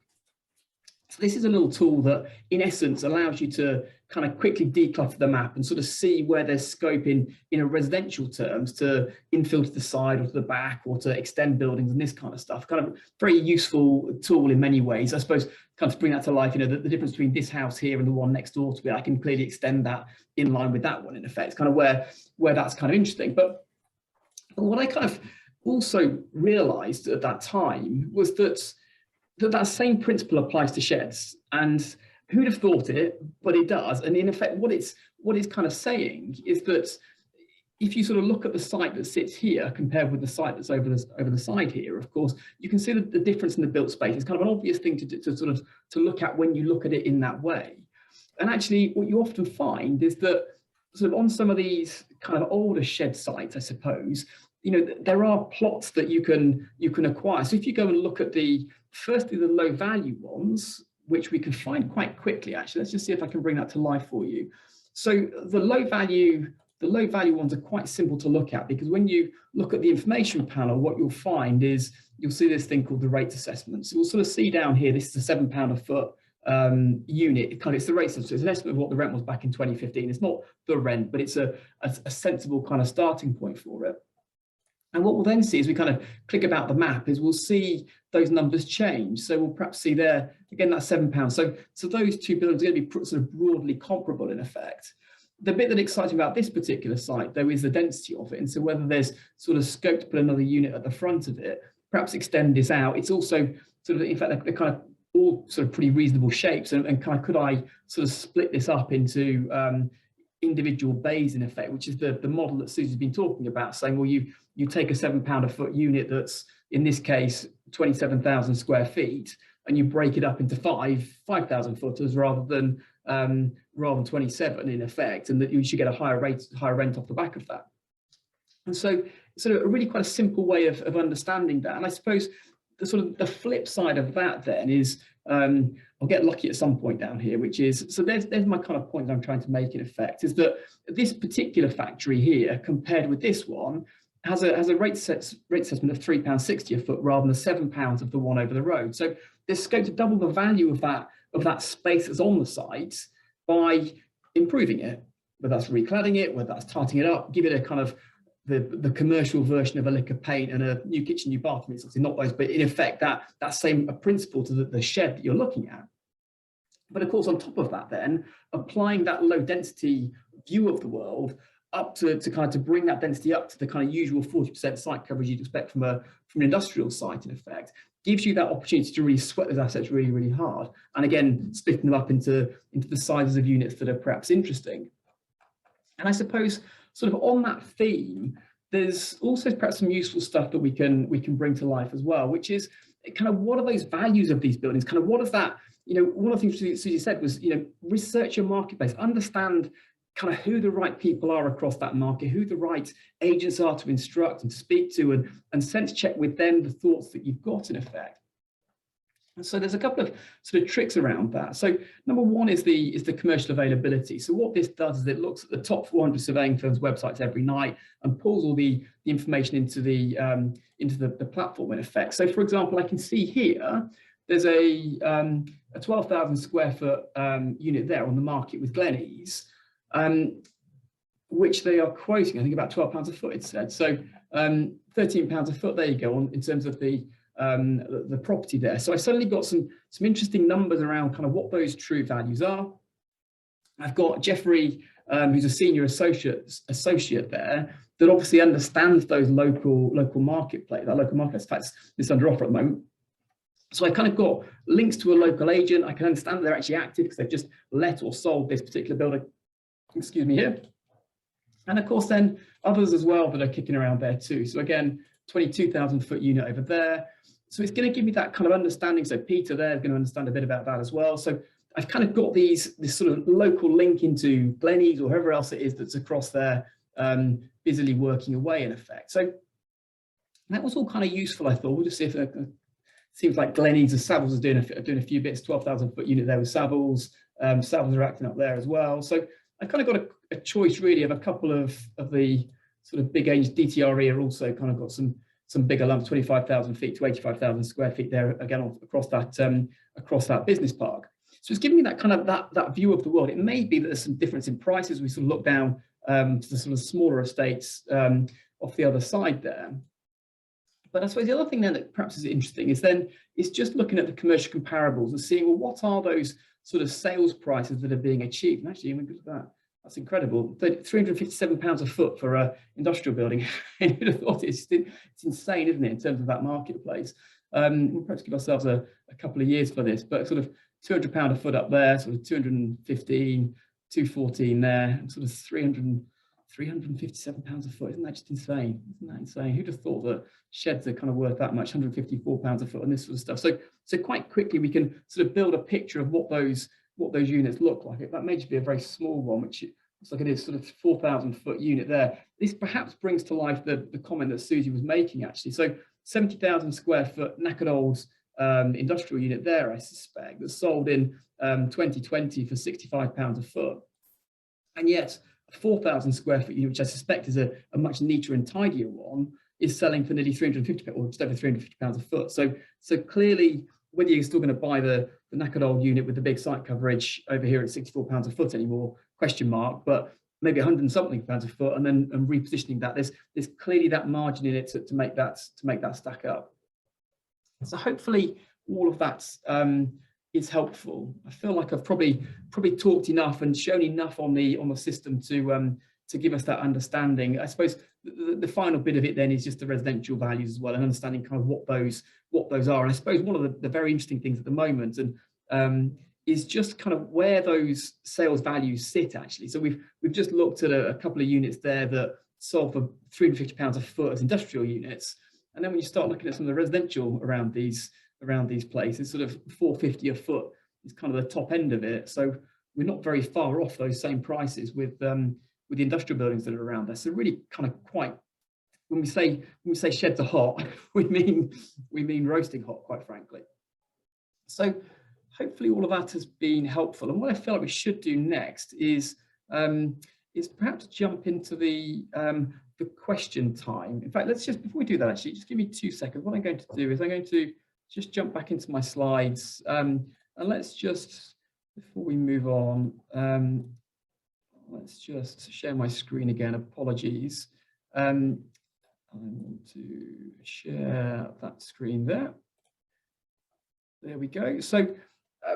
So this is a little tool that, in essence, allows you to kind of quickly declutter the map and sort of see where there's scope in a residential terms to infill to the side or to the back or to extend buildings and this kind of stuff. Kind of very useful tool in many ways. I suppose kind of to bring that to life, the difference between this house here and the one next door to it, I can clearly extend that in line with that one in effect. It's kind of where that's kind of interesting. But what I kind of also realized at that time was that same principle applies to sheds, and who'd have thought it, but it does. And in effect, what it's kind of saying is that if you sort of look at the site that sits here compared with the site that's over the side here, of course, you can see the difference in the built space. It's kind of an obvious thing to look at when you look at it in that way. And actually, what you often find is that sort of on some of these kind of older shed sites, I suppose, there are plots that you can acquire. So if you go and look at firstly the low value ones, which we can find quite quickly, actually, let's just see if I can bring that to life for you. So the low value ones are quite simple to look at, because when you look at the information panel, what you'll find is you'll see this thing called the rates assessment. So we'll sort of see down here, this is a £7 a foot unit. It's the rate assessment. So it's an estimate of what the rent was back in 2015. It's not the rent, but it's a sensible kind of starting point for it. And what we'll then see as we kind of click about the map is we'll see those numbers change. So we'll perhaps see there, again, that's £7. So those two buildings are going to be sort of broadly comparable in effect. The bit that excites me about this particular site, though, is the density of it. And so whether there's sort of scope to put another unit at the front of it, perhaps extend this out. It's also sort of, in fact, they're kind of all sort of pretty reasonable shapes. And kind of could I sort of split this up into individual bays in effect, which is the model that Suzi's been talking about, saying, well, you take a £7 a foot unit that's, in this case, 27,000 square feet, and you break it up into 5,000 footers rather than 27 in effect, and that you should get a higher rent off the back of that. And so sort of a really quite a simple way of understanding that. And I suppose the flip side of that then is, I'll get lucky at some point down here, which is, so there's my kind of point I'm trying to make in effect, is that this particular factory here, compared with this one, has a rate assessment of £3.60 a foot rather than the £7 of the one over the road. So there's scope to double the value of that space that's on the site by improving it, whether that's recladding it, whether that's tarting it up, give it a kind of the commercial version of a lick of paint and a new kitchen, new bathroom. It's obviously not those, but in effect that same principle to the shed that you're looking at. But of course, on top of that, then applying that low density view of the world up to kind of to bring that density up to the kind of usual 40% site coverage you'd expect from an industrial site, in effect, gives you that opportunity to really sweat those assets really, really hard. And again, splitting them up into the sizes of units that are perhaps interesting. And I suppose sort of on that theme, there's also perhaps some useful stuff that we can bring to life as well, which is kind of what are those values of these buildings? Kind of what is that, one of the things Suzi said was, research your marketplace, understand kind of who the right people are across that market, who the right agents are to instruct and to speak to, and sense check with them the thoughts that you've got, in effect. And so there's a couple of sort of tricks around that. So number one is the commercial availability. So what this does is it looks at the top 400 surveying firms' websites every night and pulls all the information into the platform, in effect. So for example, I can see here there's a 12,000 square foot unit there on the market with Gleneys, which they are quoting, I think, about £12 a foot, it said. So £13 a foot, there you go, in terms of the property there. So I suddenly got some interesting numbers around kind of what those true values are. I've got Jeffrey, who's a senior associate there, that obviously understands those local marketplace, that local marketplace. In fact, it's under offer at the moment. So I kind of got links to a local agent. I can understand that they're actually active because they've just let or sold this particular building. Excuse me here. And of course, then others as well that are kicking around there too. So again, 22,000 foot unit over there. So it's going to give me that kind of understanding. So Peter there is going to understand a bit about that as well. So I've kind of got this sort of local link into Gleneys or whoever else it is that's across there, busily working away, in effect. So that was all kind of useful, I thought. We'll just see if seems like Gleneys or Savills is doing a few bits. 12,000 foot unit there with Savills. Savills are acting up there as well. So I kind of got a choice really of a couple of the sort of big agents. DTRE are also kind of got some bigger lumps, 25,000 feet to 85,000 square feet there, again across that business park. So it's giving me that kind of that view of the world. It may be that there's some difference in prices. We sort of look down to the sort of smaller estates off the other side there. But I suppose the other thing then that perhaps is interesting is just looking at the commercial comparables and seeing, well, what are those sort of sales prices that are being achieved? And actually, look at that. That's incredible. £357 a foot for an industrial building. Who'd have thought it's insane, isn't it, in terms of that marketplace? We'll perhaps give ourselves a couple of years for this, but sort of £200 a foot up there, sort of 215, 214 there, and sort of £357 a foot. Isn't that just insane? Isn't that insane? Who'd have thought that sheds are kind of worth that much, £154 a foot and this sort of stuff. So quite quickly we can sort of build a picture of what those units look like. That may just be a very small one, which looks like it is sort of 4,000 foot unit there. This perhaps brings to life the comment that Suzi was making, actually. So 70,000 square foot knackered old industrial unit there, I suspect, that's sold in 2020 for £65 a foot. And yet a 4,000 square foot unit, which I suspect is a much neater and tidier one, is selling for nearly £350 or just over £350 a foot. So clearly, whether you're still going to buy the knackered old unit with the big site coverage over here at £64 a foot anymore, question mark, but maybe 100 and something pounds a foot, and then repositioning that, there's clearly that margin in it to make that stack up. So hopefully all of that is helpful. I feel like I've probably talked enough and shown enough on the system to give us that understanding. I suppose the final bit of it then is just the residential values as well, and understanding kind of what those are. And I suppose one of the very interesting things at the moment is just kind of where those sales values sit, actually. So we've just looked at a couple of units there that sold for £350 a foot as industrial units, and then when you start looking at some of the residential around these places, sort of £450 a foot is kind of the top end of it. So we're not very far off those same prices with the industrial buildings that are around there. So really kind of quite, when we say sheds are hot, we mean roasting hot, quite frankly. So hopefully all of that has been helpful. And what I feel like we should do next is perhaps jump into the question time. In fact, let's just, before we do that, actually, just give me 2 seconds. What I'm going to do is I'm going to just jump back into my slides, and let's just, before we move on, let's just share my screen again. Apologies. I want to share that screen there. There we go. So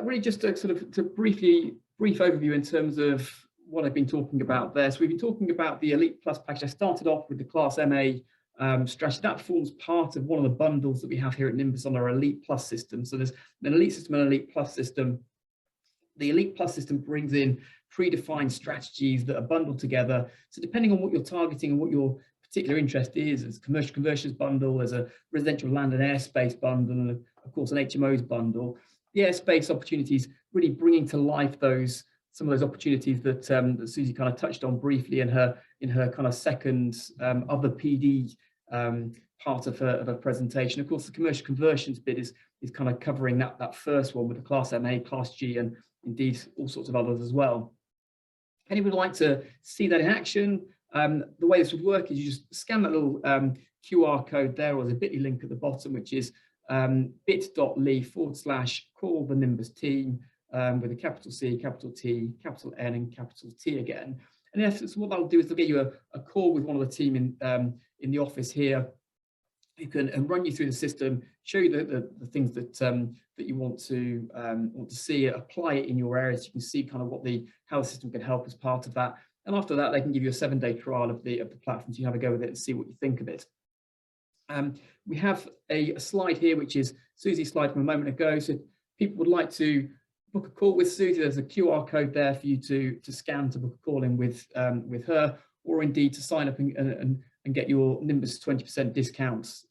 really just to sort of brief overview in terms of what I've been talking about there. So we've been talking about the Elite Plus package. I started off with the Class MA strategy. That forms part of one of the bundles that we have here at Nimbus on our Elite Plus system. So there's an Elite system and an Elite Plus system. The Elite Plus system brings in predefined strategies that are bundled together. So depending on what you're targeting and what your particular interest is, there's a commercial conversions bundle, there's a residential land and airspace bundle, and of course an HMOs bundle. The airspace opportunities really bringing to life some of those opportunities that, that Suzi kind of touched on briefly in her kind of second other PD part of her presentation. Of course, the commercial conversions bit is kind of covering that first one with the Class MA, Class G, and indeed all sorts of others as well. Anyone would like to see that in action? The way this would work is you just scan that little QR code there, or there's a bit.ly link at the bottom, which is bit.ly/call the Nimbus team with a capital C, capital T, capital N, and capital T again. And in essence, what that'll do is they'll get you a call with one of the team in the office here, who can run you through the system, show you the things that you want to see, apply it in your area, so you can see kind of how the system can help as part of that. And after that, they can give you a 7-day trial of the platform, so you have a go with it and see what you think of it. We have a slide here, which is Suzi's slide from a moment ago. So if people would like to book a call with Suzi, there's a QR code there for you to scan to book a call in with her, or indeed to sign up and get your Nimbus 20% discounts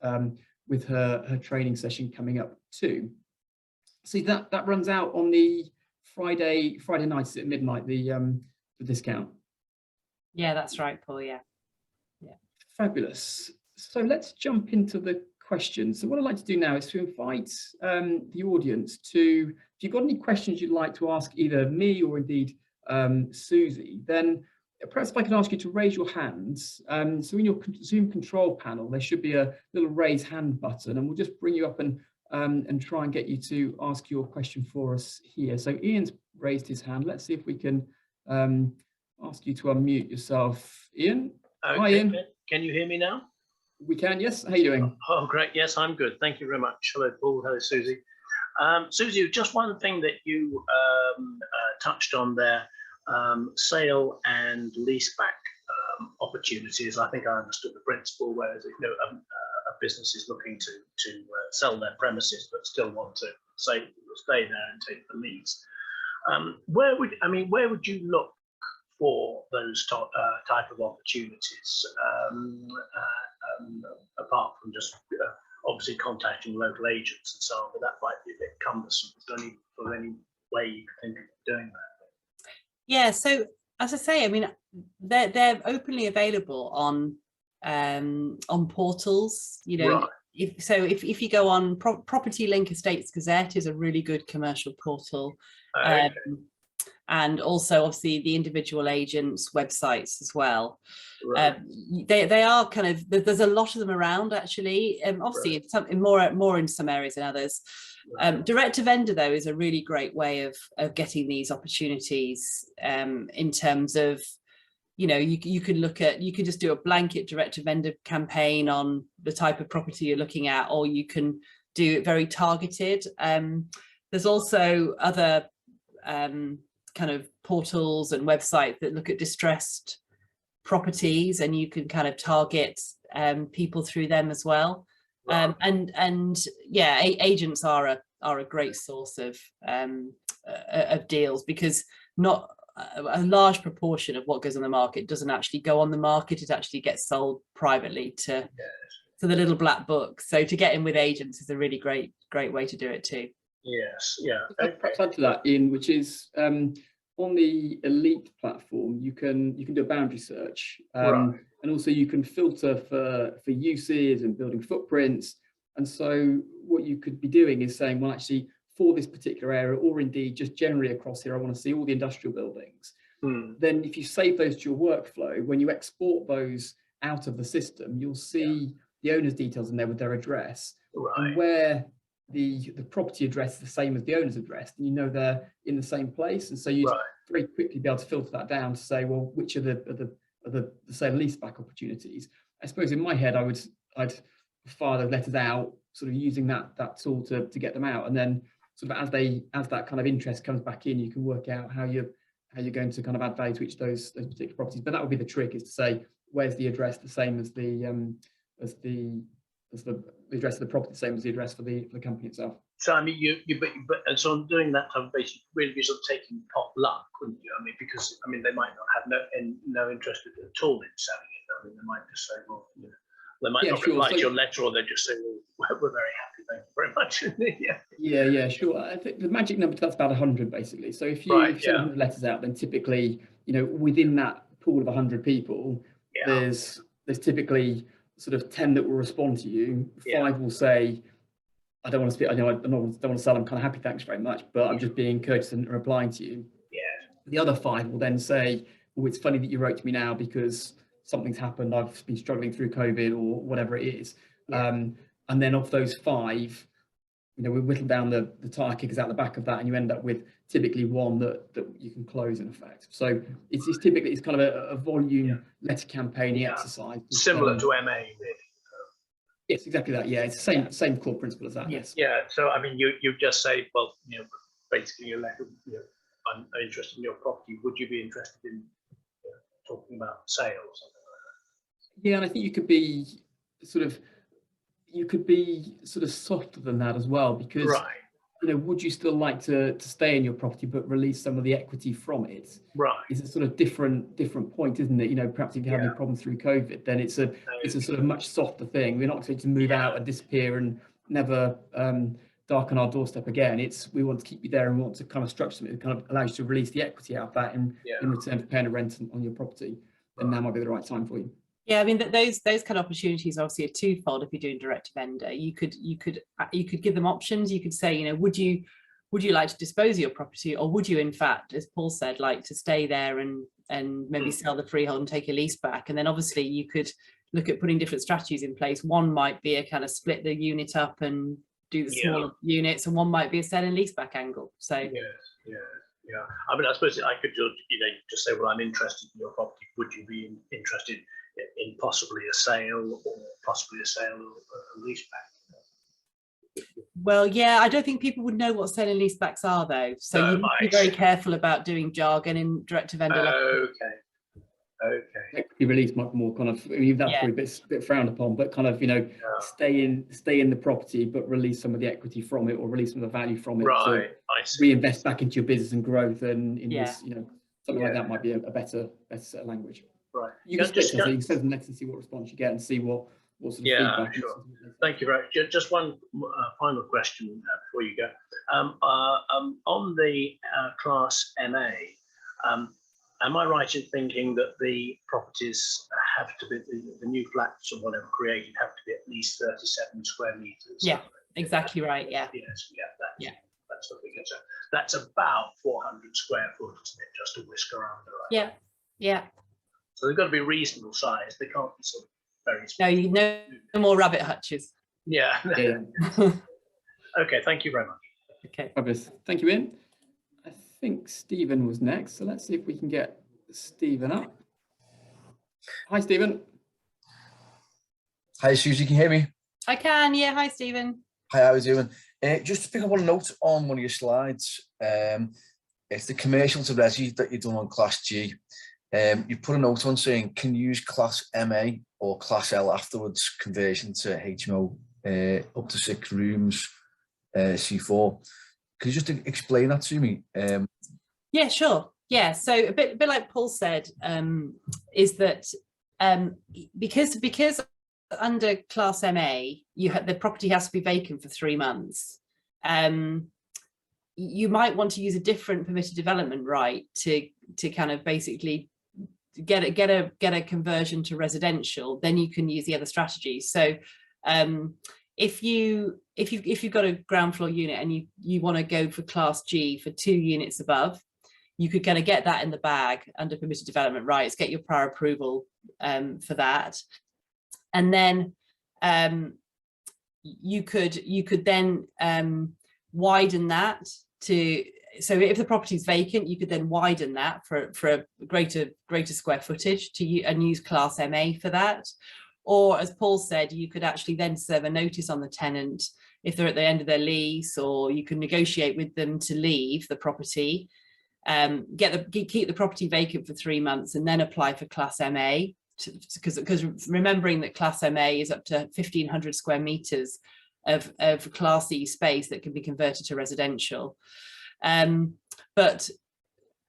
with her training session coming up too. See, that runs out on the Friday night at midnight, the discount. Yeah, that's right, Paul. Yeah. Fabulous. So let's jump into the questions. So what I'd like to do now is to invite the audience to, if you've got any questions you'd like to ask either me or indeed Suzi, then perhaps if I can ask you to raise your hands. So in your Zoom control panel, there should be a little raise hand button, and we'll just bring you up and try and get you to ask your question for us here. So Ian's raised his hand. Let's see if we can ask you to unmute yourself, Ian. Okay. Hi, Ian. Can you hear me now? We can, yes. How are you doing? Oh, great. Yes, I'm good. Thank you very much. Hello, Paul. Hello, Suzi. Suzi, just one thing that you touched on there, sale and leaseback opportunities. I think I understood the principle, whereas a business is looking to sell their premises but still want to stay there and take the lease. Where would you look for those type of opportunities, apart from just obviously contacting local agents and so on, but that might be a bit cumbersome. Is there any way you can think of doing that? Yeah, so as I say, I mean, they're openly available on portals, you know. Right. If you go on Property Link Estates Gazette is a really good commercial portal. Okay. And also obviously the individual agents' websites as well. Right. They are kind of, there's a lot of them around actually. Obviously right. more in some areas than others. Right. Direct to vendor though is a really great way of getting these opportunities in terms of, you know, you can just do a blanket direct to vendor campaign on the type of property you're looking at, or you can do it very targeted. There's also other kind of portals and websites that look at distressed properties, and you can kind of target people through them as well. Right. And yeah, agents are a great source of deals, because not a large proportion of what goes on the market doesn't actually go on the market. It actually gets sold privately to the little black book. So to get in with agents is a really great way to do it too. Yes, yeah. Perhaps add to that, Ian, which is on the Elite platform, you can do a boundary search, right. And also you can filter for uses and building footprints. And so what you could be doing is saying, well, actually, for this particular area, or indeed just generally across here, I want to see all the industrial buildings. Then if you save those to your workflow, when you export those out of the system, you'll see the owner's details in there with their address, right. And where the property address is the same as the owner's address, and you know they're in the same place. And so you'd right. very quickly be able to filter that down to say, well, which are the say leaseback opportunities. I suppose in my head, I'd fire those letters out, sort of using that tool to get them out, and then sort of as that kind of interest comes back in, you can work out how you you're going to kind of add value to each of those particular properties. But that would be the trick, is to say, where's the address the same as the address of the property, the same as the address for the company itself. So I mean, but and so on doing that type of basis, really be sort of taking pot luck, wouldn't you? I mean, because I mean, they might not have no interest at all in selling it. I mean, they might just say, well, you know, they might not reply to your letter, or they just say, well, we're very happy, thank you very much. Yeah, sure. I think the magic number to that's about 100, basically. So if you send 100 letters out, then typically, you know, within that pool of 100 people, there's typically sort of 10 that will respond to you. 5 will say, I don't want to speak, I don't want to sell, I'm kind of happy, thanks very much, but I'm just being courteous and replying to you. The other 5 will then say, oh, it's funny that you wrote to me now because something's happened, I've been struggling through COVID or whatever it is. And then of those 5, you know, we whittle down the tire kickers out the back of that, and you end up with typically 1 that you can close in effect. So it's typically, it's kind of a volume letter campaigning exercise. Similar to MA, really. Yes, exactly that. Yeah, it's the same core principle as that. Yes. Yeah. So I mean, you just say, well, you know, basically your letter, you know, I'm interested in your property. Would you be interested in talking about sale or something like that? Yeah, and I think you could be sort of softer than that as well, because you know, would you still like to stay in your property but release some of the equity from it? It's a sort of different point, isn't it? You know, perhaps if you have any problems through COVID, then it's a sort of much softer thing. We're not expected to move out and disappear and never darken our doorstep again. We want to keep you there, and we want to kind of structure something that kind of allows you to release the equity out of that in return for paying a rent on your property. Then now might be the right time for you. Yeah, I mean, those kind of opportunities are obviously a twofold. If you're doing direct to vendor, you could give them options. You could say, you know, would you like to dispose of your property, or would you, in fact, as Paul said, like to stay there and maybe sell the freehold and take a lease back? And then obviously you could look at putting different strategies in place. One might be a kind of split the unit up and do the smaller units, and one might be a sell and lease back angle. So yeah. I mean, I suppose I could just say, well, I'm interested in your property. Would you be interested in possibly a sale, or possibly a sale or a lease back? Well, yeah, I don't think people would know what sale and lease backs are, though. So you need to be very careful about doing jargon in direct to vendor. Okay. Equity release might be more kind of, I mean, that's probably a bit frowned upon, but kind of, you know, stay in the property, but release some of the equity from it, or release some of the value from it. Right. To reinvest back into your business and growth, and in this, you know, something like that might be a better set of language. Right. You can split them, you can send them next and see what response you get, and see what sort of feedback. Sure. Thank you very much. Just one final question before you go. On the Class MA, am I right in thinking that the properties have to be, the new flats or whatever created, have to be at least 37 square meters? Yeah, exactly right. Yeah. Yes. That's the figure. So that's about 400 square foot, isn't it? Just a whisker under. Yeah. So they've got to be reasonable size. They can't be sort of very small. No more rabbit hutches. Yeah. Okay, thank you very much. Okay. Fabulous. Thank you, Ian. I think Stephen was next, so let's see if we can get Stephen up. Hi, Stephen. Hi, Susie, can you hear me? I can, yeah. Hi, Stephen. Hi, how are you doing? Just to pick up on a note on one of your slides, it's the commercial to resi that you've done on Class G. You put a note on saying, can you use Class MA or Class L afterwards, conversion to HMO up to 6 rooms, C4. Could you just explain that to me? Yeah, sure. Yeah, so a bit like Paul said, is that because under Class MA, the property has to be vacant for 3 months. You might want to use a different permitted development right to kind of basically get a conversion to residential. Then you can use the other strategies. So if you've got a ground floor unit and you want to go for Class G for 2 units above, you could kind of get that in the bag under permitted development rights, get your prior approval for that, and then you could then widen that to. So if the property is vacant, you could then widen that for a greater square footage and use Class MA for that. Or as Paul said, you could actually then serve a notice on the tenant if they're at the end of their lease, or you can negotiate with them to leave the property. keep the property vacant for 3 months and then apply for Class MA, because remembering that Class MA is up to 1,500 square meters of Class E space that can be converted to residential. But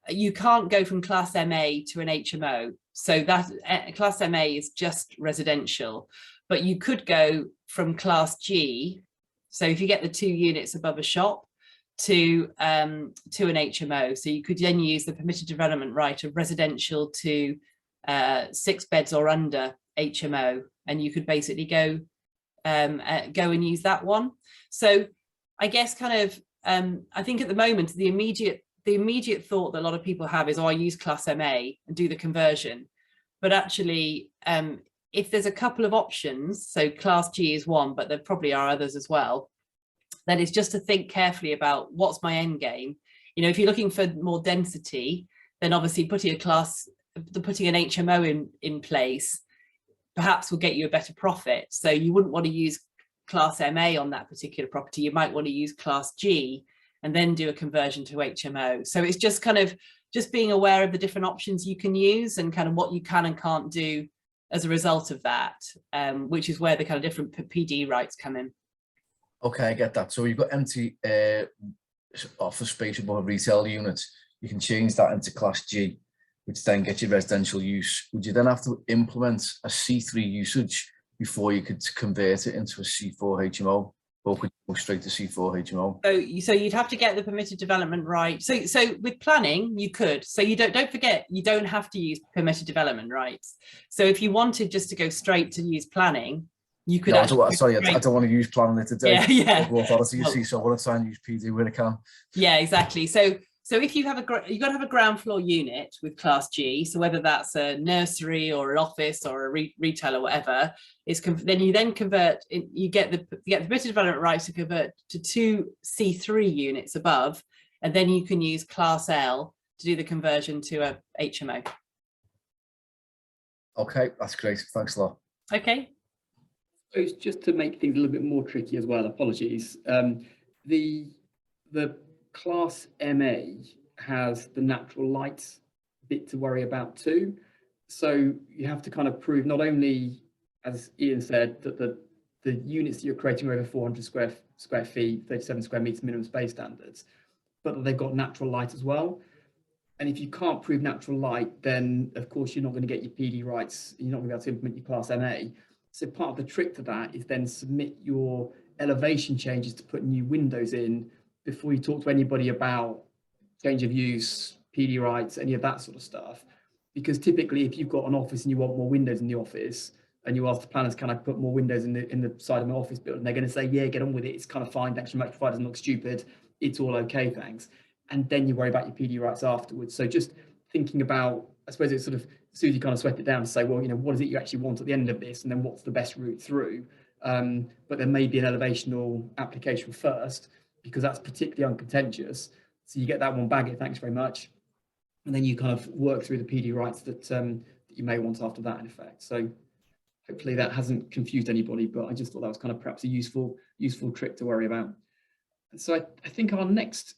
you can't go from Class MA to an HMO. So that Class MA is just residential, but you could go from Class G. So if you get the 2 units above a shop to an HMO, so you could then use the permitted development right of residential to 6 beds or under HMO, and you could basically go and use that one. So I guess kind of I think at the moment the immediate thought that a lot of people have is, oh, I use Class MA and do the conversion. But actually, if there's a couple of options, so Class G is one, but there probably are others as well, then it's just to think carefully about what's my end game. You know, if you're looking for more density, then obviously putting an HMO in place perhaps will get you a better profit. So you wouldn't want to use Class MA on that particular property. You might want to use Class G and then do a conversion to HMO. So it's just kind of just being aware of the different options you can use and kind of what you can and can't do as a result of that, which is where the kind of different PD rights come in. Okay, I get that. So you've got empty office space above a retail unit. You can change that into Class G, which then gets you residential use. Would you then have to implement a C3 usage before you could convert it into a C4 HMO? Or could you go straight to C4 HMO? So you'd have to get the permitted development right. So with planning, you could. So you don't forget, you don't have to use permitted development rights. So if you wanted just to go straight to use planning, you could. No, I don't want to use planning today. Yeah. Authority, you see, so I want to try and use PD when I can. Yeah, exactly. So if you have you've got to have a ground floor unit with Class G, so whether that's a nursery or an office or a retail or whatever, then you convert. You get the permitted development rights to convert to 2 C3 units above, and then you can use Class L to do the conversion to a HMO. Okay, that's great. Thanks a lot. Okay. So just to make things a little bit more tricky as well, apologies. The Class MA has the natural light bit to worry about too. So you have to kind of prove not only, as Ian said, that the units that you're creating are over 400 square feet, 37 square meters minimum space standards, but that they've got natural light as well. And if you can't prove natural light, then of course you're not going to get your PD rights. You're not going to be able to implement your Class MA. So part of the trick to that is then submit your elevation changes to put new windows in before you talk to anybody about change of use, PD rights, any of that sort of stuff. Because typically if you've got an office and you want more windows in the office and you ask the planners, can I put more windows in the side of my office building? They're going to say, yeah, get on with it. It's kind of fine. Extra match provider doesn't look stupid. It's all okay, thanks. And then you worry about your PD rights afterwards. So just thinking about, I suppose it's sort of, Suzi kind of swept it down to say, well, you know, what is it you actually want at the end of this? And then what's the best route through? But there may be an elevational application first, because that's particularly uncontentious. So you get that one, bag it, thanks very much. And then you kind of work through the PD rights that you may want after that, in effect. So hopefully that hasn't confused anybody, but I just thought that was kind of perhaps a useful trick to worry about. So I think our next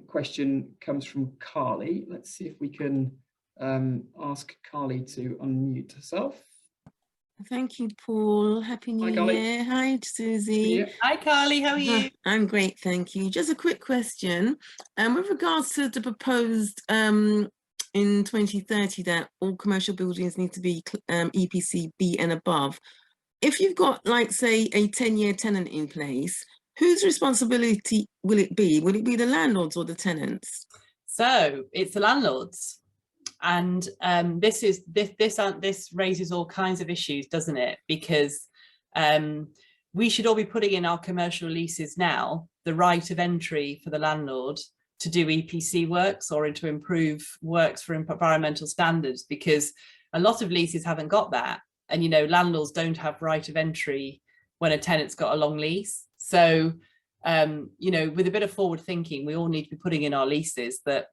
question comes from Carly. Let's see if we can ask Carly to unmute herself. Thank you, Paul. Happy New Year. Hi, Suzi. Yeah. Hi, Carly. How are you? I'm great, thank you. Just a quick question. With regards to the proposed in 2030 that all commercial buildings need to be EPC B and above, if you've got, like, say, a 10-year tenant in place, whose responsibility will it be? Will it be the landlords or the tenants? So it's the landlords. And this raises all kinds of issues, doesn't it? Because we should all be putting in our commercial leases now the right of entry for the landlord to do EPC works or to improve works for environmental standards, because a lot of leases haven't got that. And, you know, landlords don't have right of entry when a tenant's got a long lease. So, you know, with a bit of forward thinking, we all need to be putting in our leases that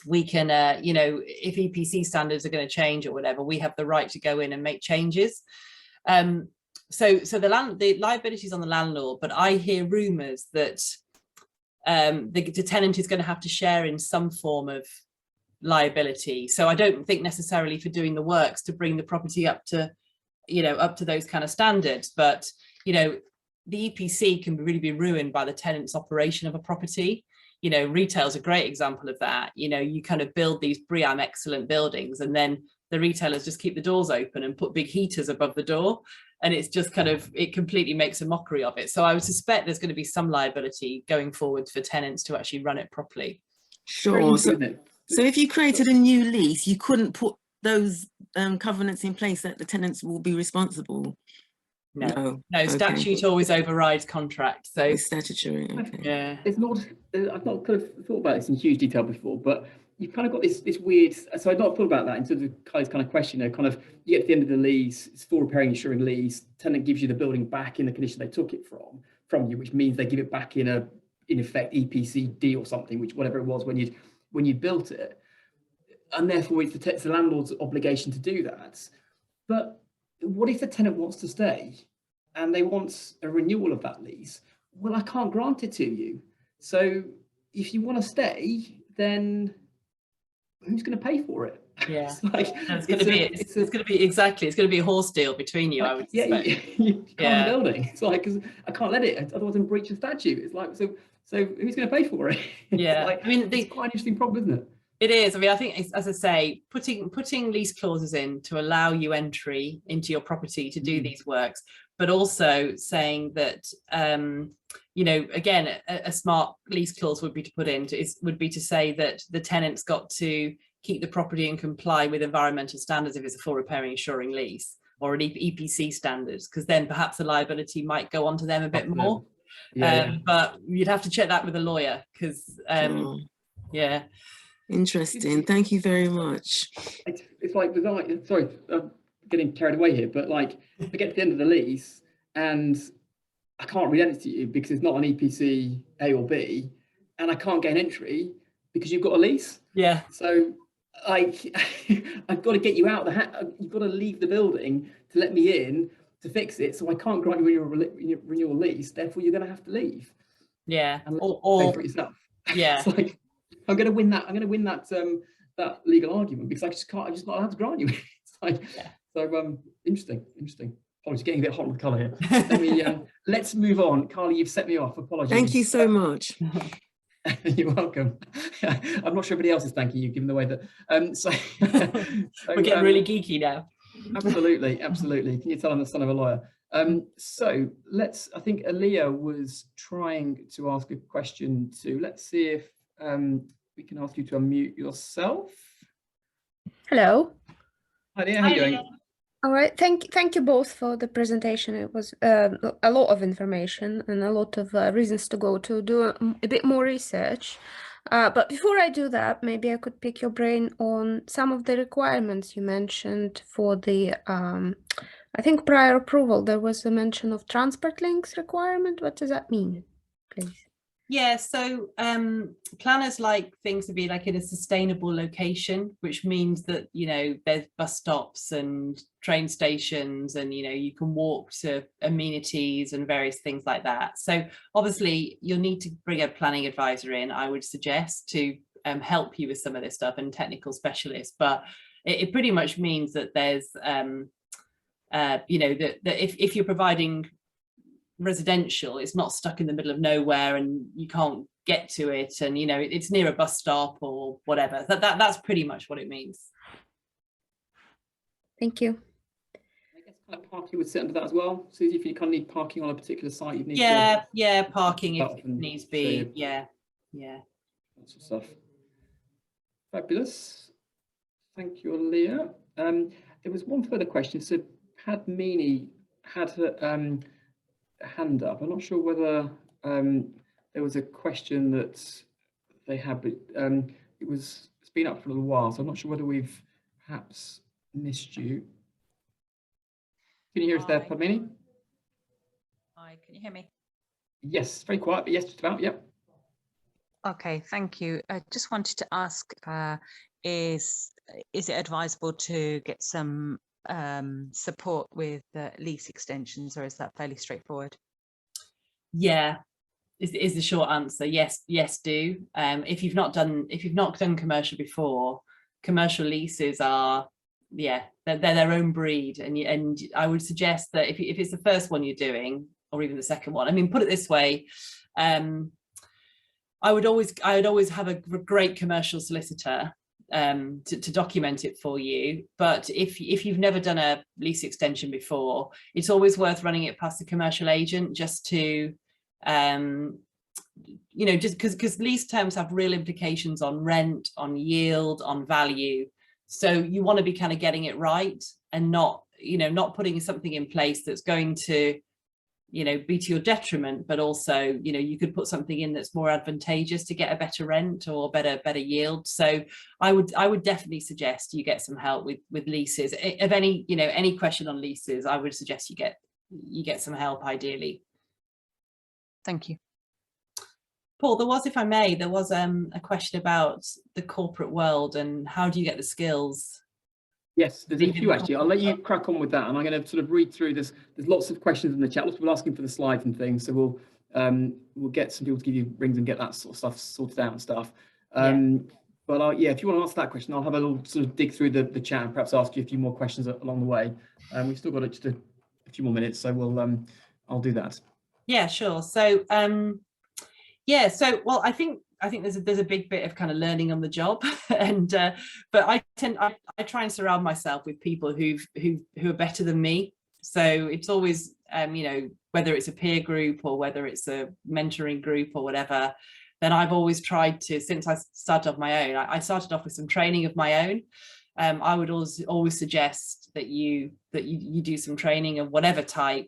we can, you know, if EPC standards are going to change or whatever, we have the right to go in and make changes. So the liability is on the landlord, but I hear rumours that the tenant is going to have to share in some form of liability. So I don't think necessarily for doing the works to bring the property up to, up to those kind of standards, but, the EPC can really be ruined by the tenant's operation of a property. Retail is a great example of that. You kind of build these BREEAM excellent buildings, and then the retailers just keep the doors open and put big heaters above the door. And it's just kind of, it completely makes a mockery of it. So I would suspect there's going to be some liability going forward for tenants to actually run it properly. Sure. So if you created a new lease, you couldn't put those covenants in place that the tenants will be responsible? No, statute always overrides contract. So it's statutory. Okay. Yeah. It's not, I've not kind of thought about this in huge detail before, but you've kind of got this weird, so I've not thought about that in terms of Kylie's kind of question, kind of you get to the end of the lease, it's full repairing insuring lease, tenant gives you the building back in the condition they took it from you, which means they give it back in effect EPCD or something, which whatever it was when you built it, and therefore it's the landlord's obligation to do that. But what if the tenant wants to stay and they want a renewal of that lease? Well, I can't grant it to you. So if you want to stay, then who's going to pay for it? Yeah, it's going to be a horse deal between you. I would say. You can't the building. It's like, 'cause I can't let it, otherwise I'm breaching statute. It's like, so who's going to pay for it? Yeah, I mean, it's quite an interesting problem, isn't it? It is. I mean, I think, as I say, putting lease clauses in to allow you entry into your property to do these works, but also saying that, again, a smart lease clause would be to put in would be to say that the tenant's got to keep the property and comply with environmental standards if it's a full repairing insuring lease, or an EPC standards, because then perhaps the liability might go on to them a bit more. But you'd have to check that with a lawyer, because yeah. Interesting. Thank you very much. It's like, sorry, I'm getting carried away here, but like, I get to the end of the lease and I can't re-enter it to you because it's not an EPC A or B, and I can't gain entry because you've got a lease. Yeah. So I've got to get you out you've got to leave the building to let me in to fix it. So I can't grant you your renewal lease. Therefore, you're going to have to leave. Yeah. And pay for it yourself. Yeah. It's like, I'm going to win that. I'm going to win that legal argument because I just can't. I'm just not allowed to grant you. It's like, so interesting. Apologies, getting a bit hot on the colour here. Let's move on. Carly, you've set me off. Apologies. Thank you so much. You're welcome. I'm not sure everybody else is thanking you, given the way that. So we're getting really geeky now. Absolutely. Can you tell I'm the son of a lawyer? So I think Aaliyah was trying to ask a question too. Let's see if we can ask you to unmute yourself. Hello. Hi there, how are you doing? All right, thank you both for the presentation. It was a lot of information and a lot of reasons to go to do a bit more research. But before I do that, maybe I could pick your brain on some of the requirements you mentioned for the, I think prior approval, there was a mention of transport links requirement. What does that mean, please? Yeah, so planners like things to be like in a sustainable location, which means that, there's bus stops and train stations and, you can walk to amenities and various things like that. So obviously you'll need to bring a planning advisor in, I would suggest, to help you with some of this stuff, and technical specialists. But it pretty much means that there's, that if you're providing residential, it's not stuck in the middle of nowhere and you can't get to it, and it's near a bus stop or whatever. That's pretty much what it means. Thank you. I guess kind of parking would sit under that as well. Suzi, if you kind of need parking on a particular site, you'd need parking if it needs be. Lots of stuff. Fabulous. Thank you, Leah. There was one further question. So Padmini had her hand up. I'm not sure whether there was a question that they had, but it's been up for a little while, so I'm not sure whether we've perhaps missed you. Can you hear us there, Padmini? Hi, can you hear me? Yes, very quiet, but yes, just about. Yep. Okay, thank you. I just wanted to ask, is it advisable to get some support with lease extensions, or is that fairly straightforward? Yeah, is the short answer. Yes, do. If you've not done commercial before, commercial leases are, yeah, they're their own breed, and I would suggest that if it's the first one you're doing, or even the second one, I mean, put it this way, I would always have a great commercial solicitor to document it for you. But if you've never done a lease extension before, it's always worth running it past the commercial agent, just to you know, just because lease terms have real implications on rent, on yield, on value. So you want to be kind of getting it right, and not, you know, not putting something in place that's going to, you know, be to your detriment, but also, you know, you could put something in that's more advantageous to get a better rent or better yield. So I would definitely suggest you get some help with leases. If any, you know, any question on leases, I would suggest you get some help ideally. Thank you. Paul, if I may, there was a question about the corporate world and how do you get the skills? Yes, there's a few actually. I'll let you crack on with that, and I'm going to sort of read through this. There's lots of questions in the chat. Lots of people asking for the slides and things, so we'll get some people to give you rings and get that sort of stuff sorted out and stuff. But yeah, if you want to ask that question, I'll have a little sort of dig through the chat and perhaps ask you a few more questions along the way. We've still got just a few more minutes, so I'll do that. Yeah, sure. So yeah, so well, I think there's a big bit of kind of learning on the job, and but I try and surround myself with people who are better than me. So it's always you know, whether it's a peer group or whether it's a mentoring group or whatever, then I've always tried to, since I started off my own, I started off with some training of my own. I would always suggest that you do some training of whatever type.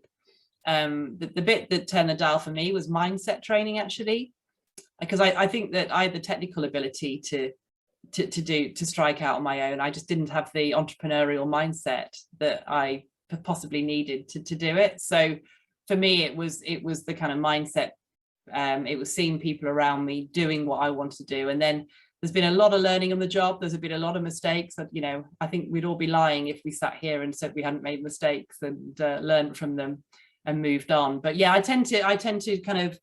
The bit that turned the dial for me was mindset training, actually, because I think that I had the technical ability to strike out on my own. I just didn't have the entrepreneurial mindset that I possibly needed to do it. So for me, it was the kind of mindset. It was seeing people around me doing what I wanted to do, and then there's been a lot of learning on the job. There's been a lot of mistakes that, you know, I think we'd all be lying if we sat here and said we hadn't made mistakes and learned from them and moved on. But yeah, I tend to kind of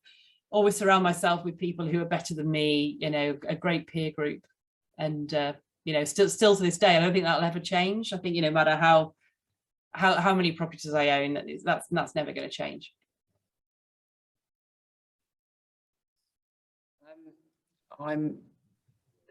always surround myself with people who are better than me, you know, a great peer group. And you know, still to this day, I don't think that'll ever change. I think, you know, no matter how many properties I own, that's never going to change.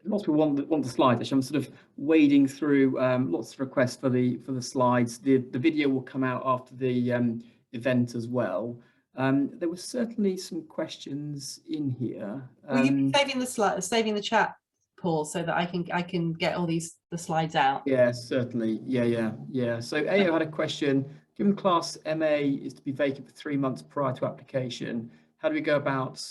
Lots of people want the slides. Actually, I'm sort of wading through lots of requests for the slides. The video will come out after the event as well. There were certainly some questions in here. Will you be saving the chat, Paul, so that I can get all the slides out? Yeah, certainly. Yeah. So AO had a question. Given Class MA is to be vacant for 3 months prior to application, how do we go about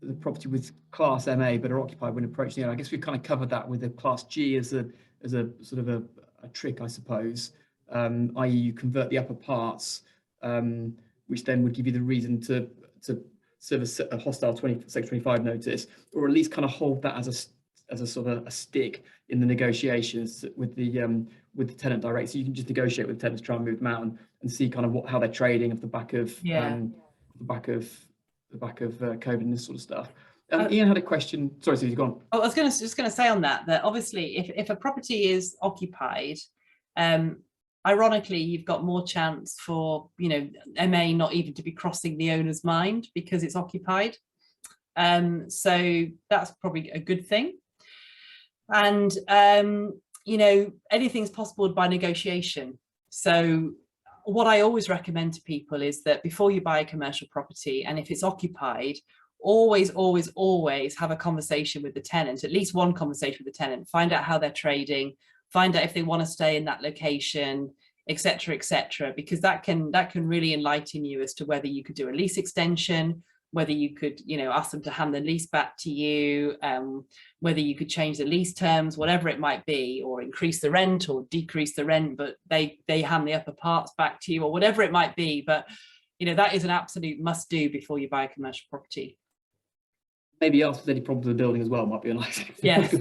the property with Class MA but are occupied when approaching the end? I guess we've kind of covered that with the Class G as a sort of a trick, I suppose. I.e., you convert the upper parts, which then would give you the reason to serve a hostile Section 25 notice, or at least kind of hold that as a sort of a stick in the negotiations with the tenant direct. So you can just negotiate with the tenants, try and move them out and see kind of how they're trading off the back of COVID and this sort of stuff. Ian had a question. Sorry, Suzi, go on. I was just going to say on that obviously if a property is occupied, ironically, you've got more chance for, you know, MA not even to be crossing the owner's mind because it's occupied. So that's probably a good thing. And, you know, anything's possible by negotiation. So what I always recommend to people is that before you buy a commercial property, and if it's occupied, always have a conversation with the tenant, at least one conversation with the tenant, find out how they're trading, find out if they want to stay in that location, etc., because that can really enlighten you as to whether you could do a lease extension, whether you could, you know, ask them to hand the lease back to you, whether you could change the lease terms, whatever it might be, or increase the rent or decrease the rent, but they hand the upper parts back to you, or whatever it might be. But, you know, that is an absolute must do before you buy a commercial property. Maybe ask if there's any problems with the building as well, might be a nice. Yes.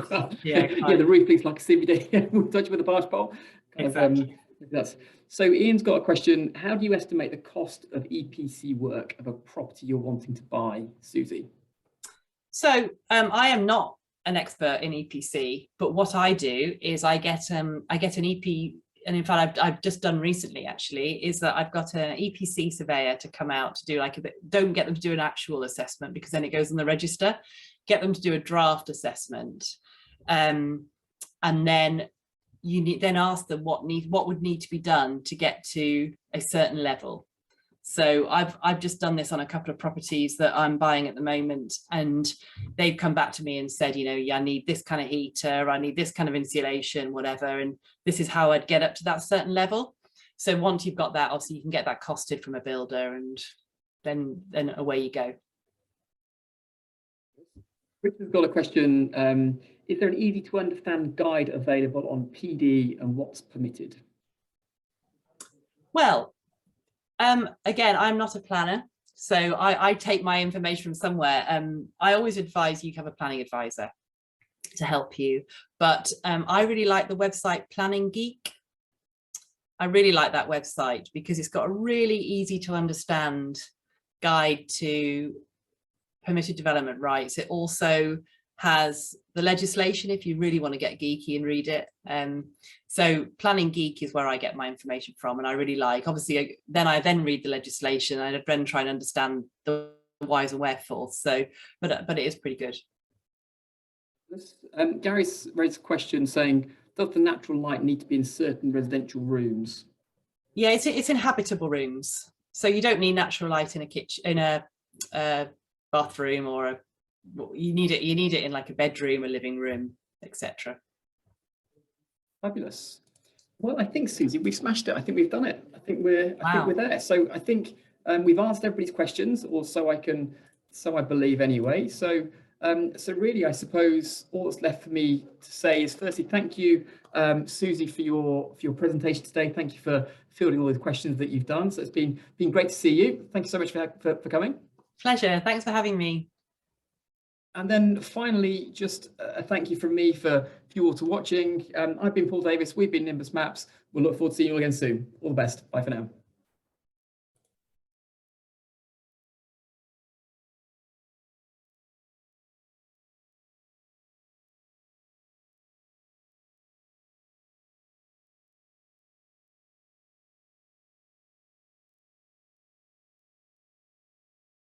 Yeah, the roof leaks like a CBD. We'll touch with a barge pole. Exactly. So Ian's got a question. How do you estimate the cost of EPC work of a property you're wanting to buy, Suzi? So I am not an expert in EPC, but what I do is I get an EP, and in fact I've just done recently actually, is that I've got an EPC surveyor to come out to do like a bit, don't get them to do an actual assessment because then it goes on the register, get them to do a draft assessment, and then you then ask them what would need to be done to get to a certain level. So I've just done this on a couple of properties that I'm buying at the moment, and they've come back to me and said, you know, yeah, I need this kind of heater, I need this kind of insulation, whatever, and this is how I'd get up to that certain level. So once you've got that, obviously you can get that costed from a builder, and then away you go. Richard's got a question. Is there an easy to understand guide available on PD and what's permitted? Well, again, I'm not a planner, so I take my information from somewhere. I always advise you have a planning advisor to help you, but I really like the website Planning Geek. I really like that website because it's got a really easy to understand guide to permitted development rights. It also has the legislation if you really want to get geeky and read it. So Planning Geek is where I get my information from, and I really like, obviously I then read the legislation and I then try and understand the whys and wherefores. So but it is pretty good. Gary's raised a question saying, does the natural light need to be in certain residential rooms? Yeah, it's in habitable rooms, so you don't need natural light in a kitchen, in a bathroom, or you need it in like a bedroom, a living room, etc. Fabulous. Well, I think, Suzi, we've smashed it. I think we've done it. I think we're there. So I think we've answered everybody's questions, or so I believe anyway. So really, I suppose all that's left for me to say is, firstly, thank you, Suzi, for your presentation today. Thank you for fielding all the questions that you've done. So it's been great to see you. Thank you so much for coming. Pleasure. Thanks for having me. And then finally, just a thank you from me for you all to watching. I've been Paul Davis. We've been Nimbus Maps. We'll look forward to seeing you again soon. All the best. Bye for now.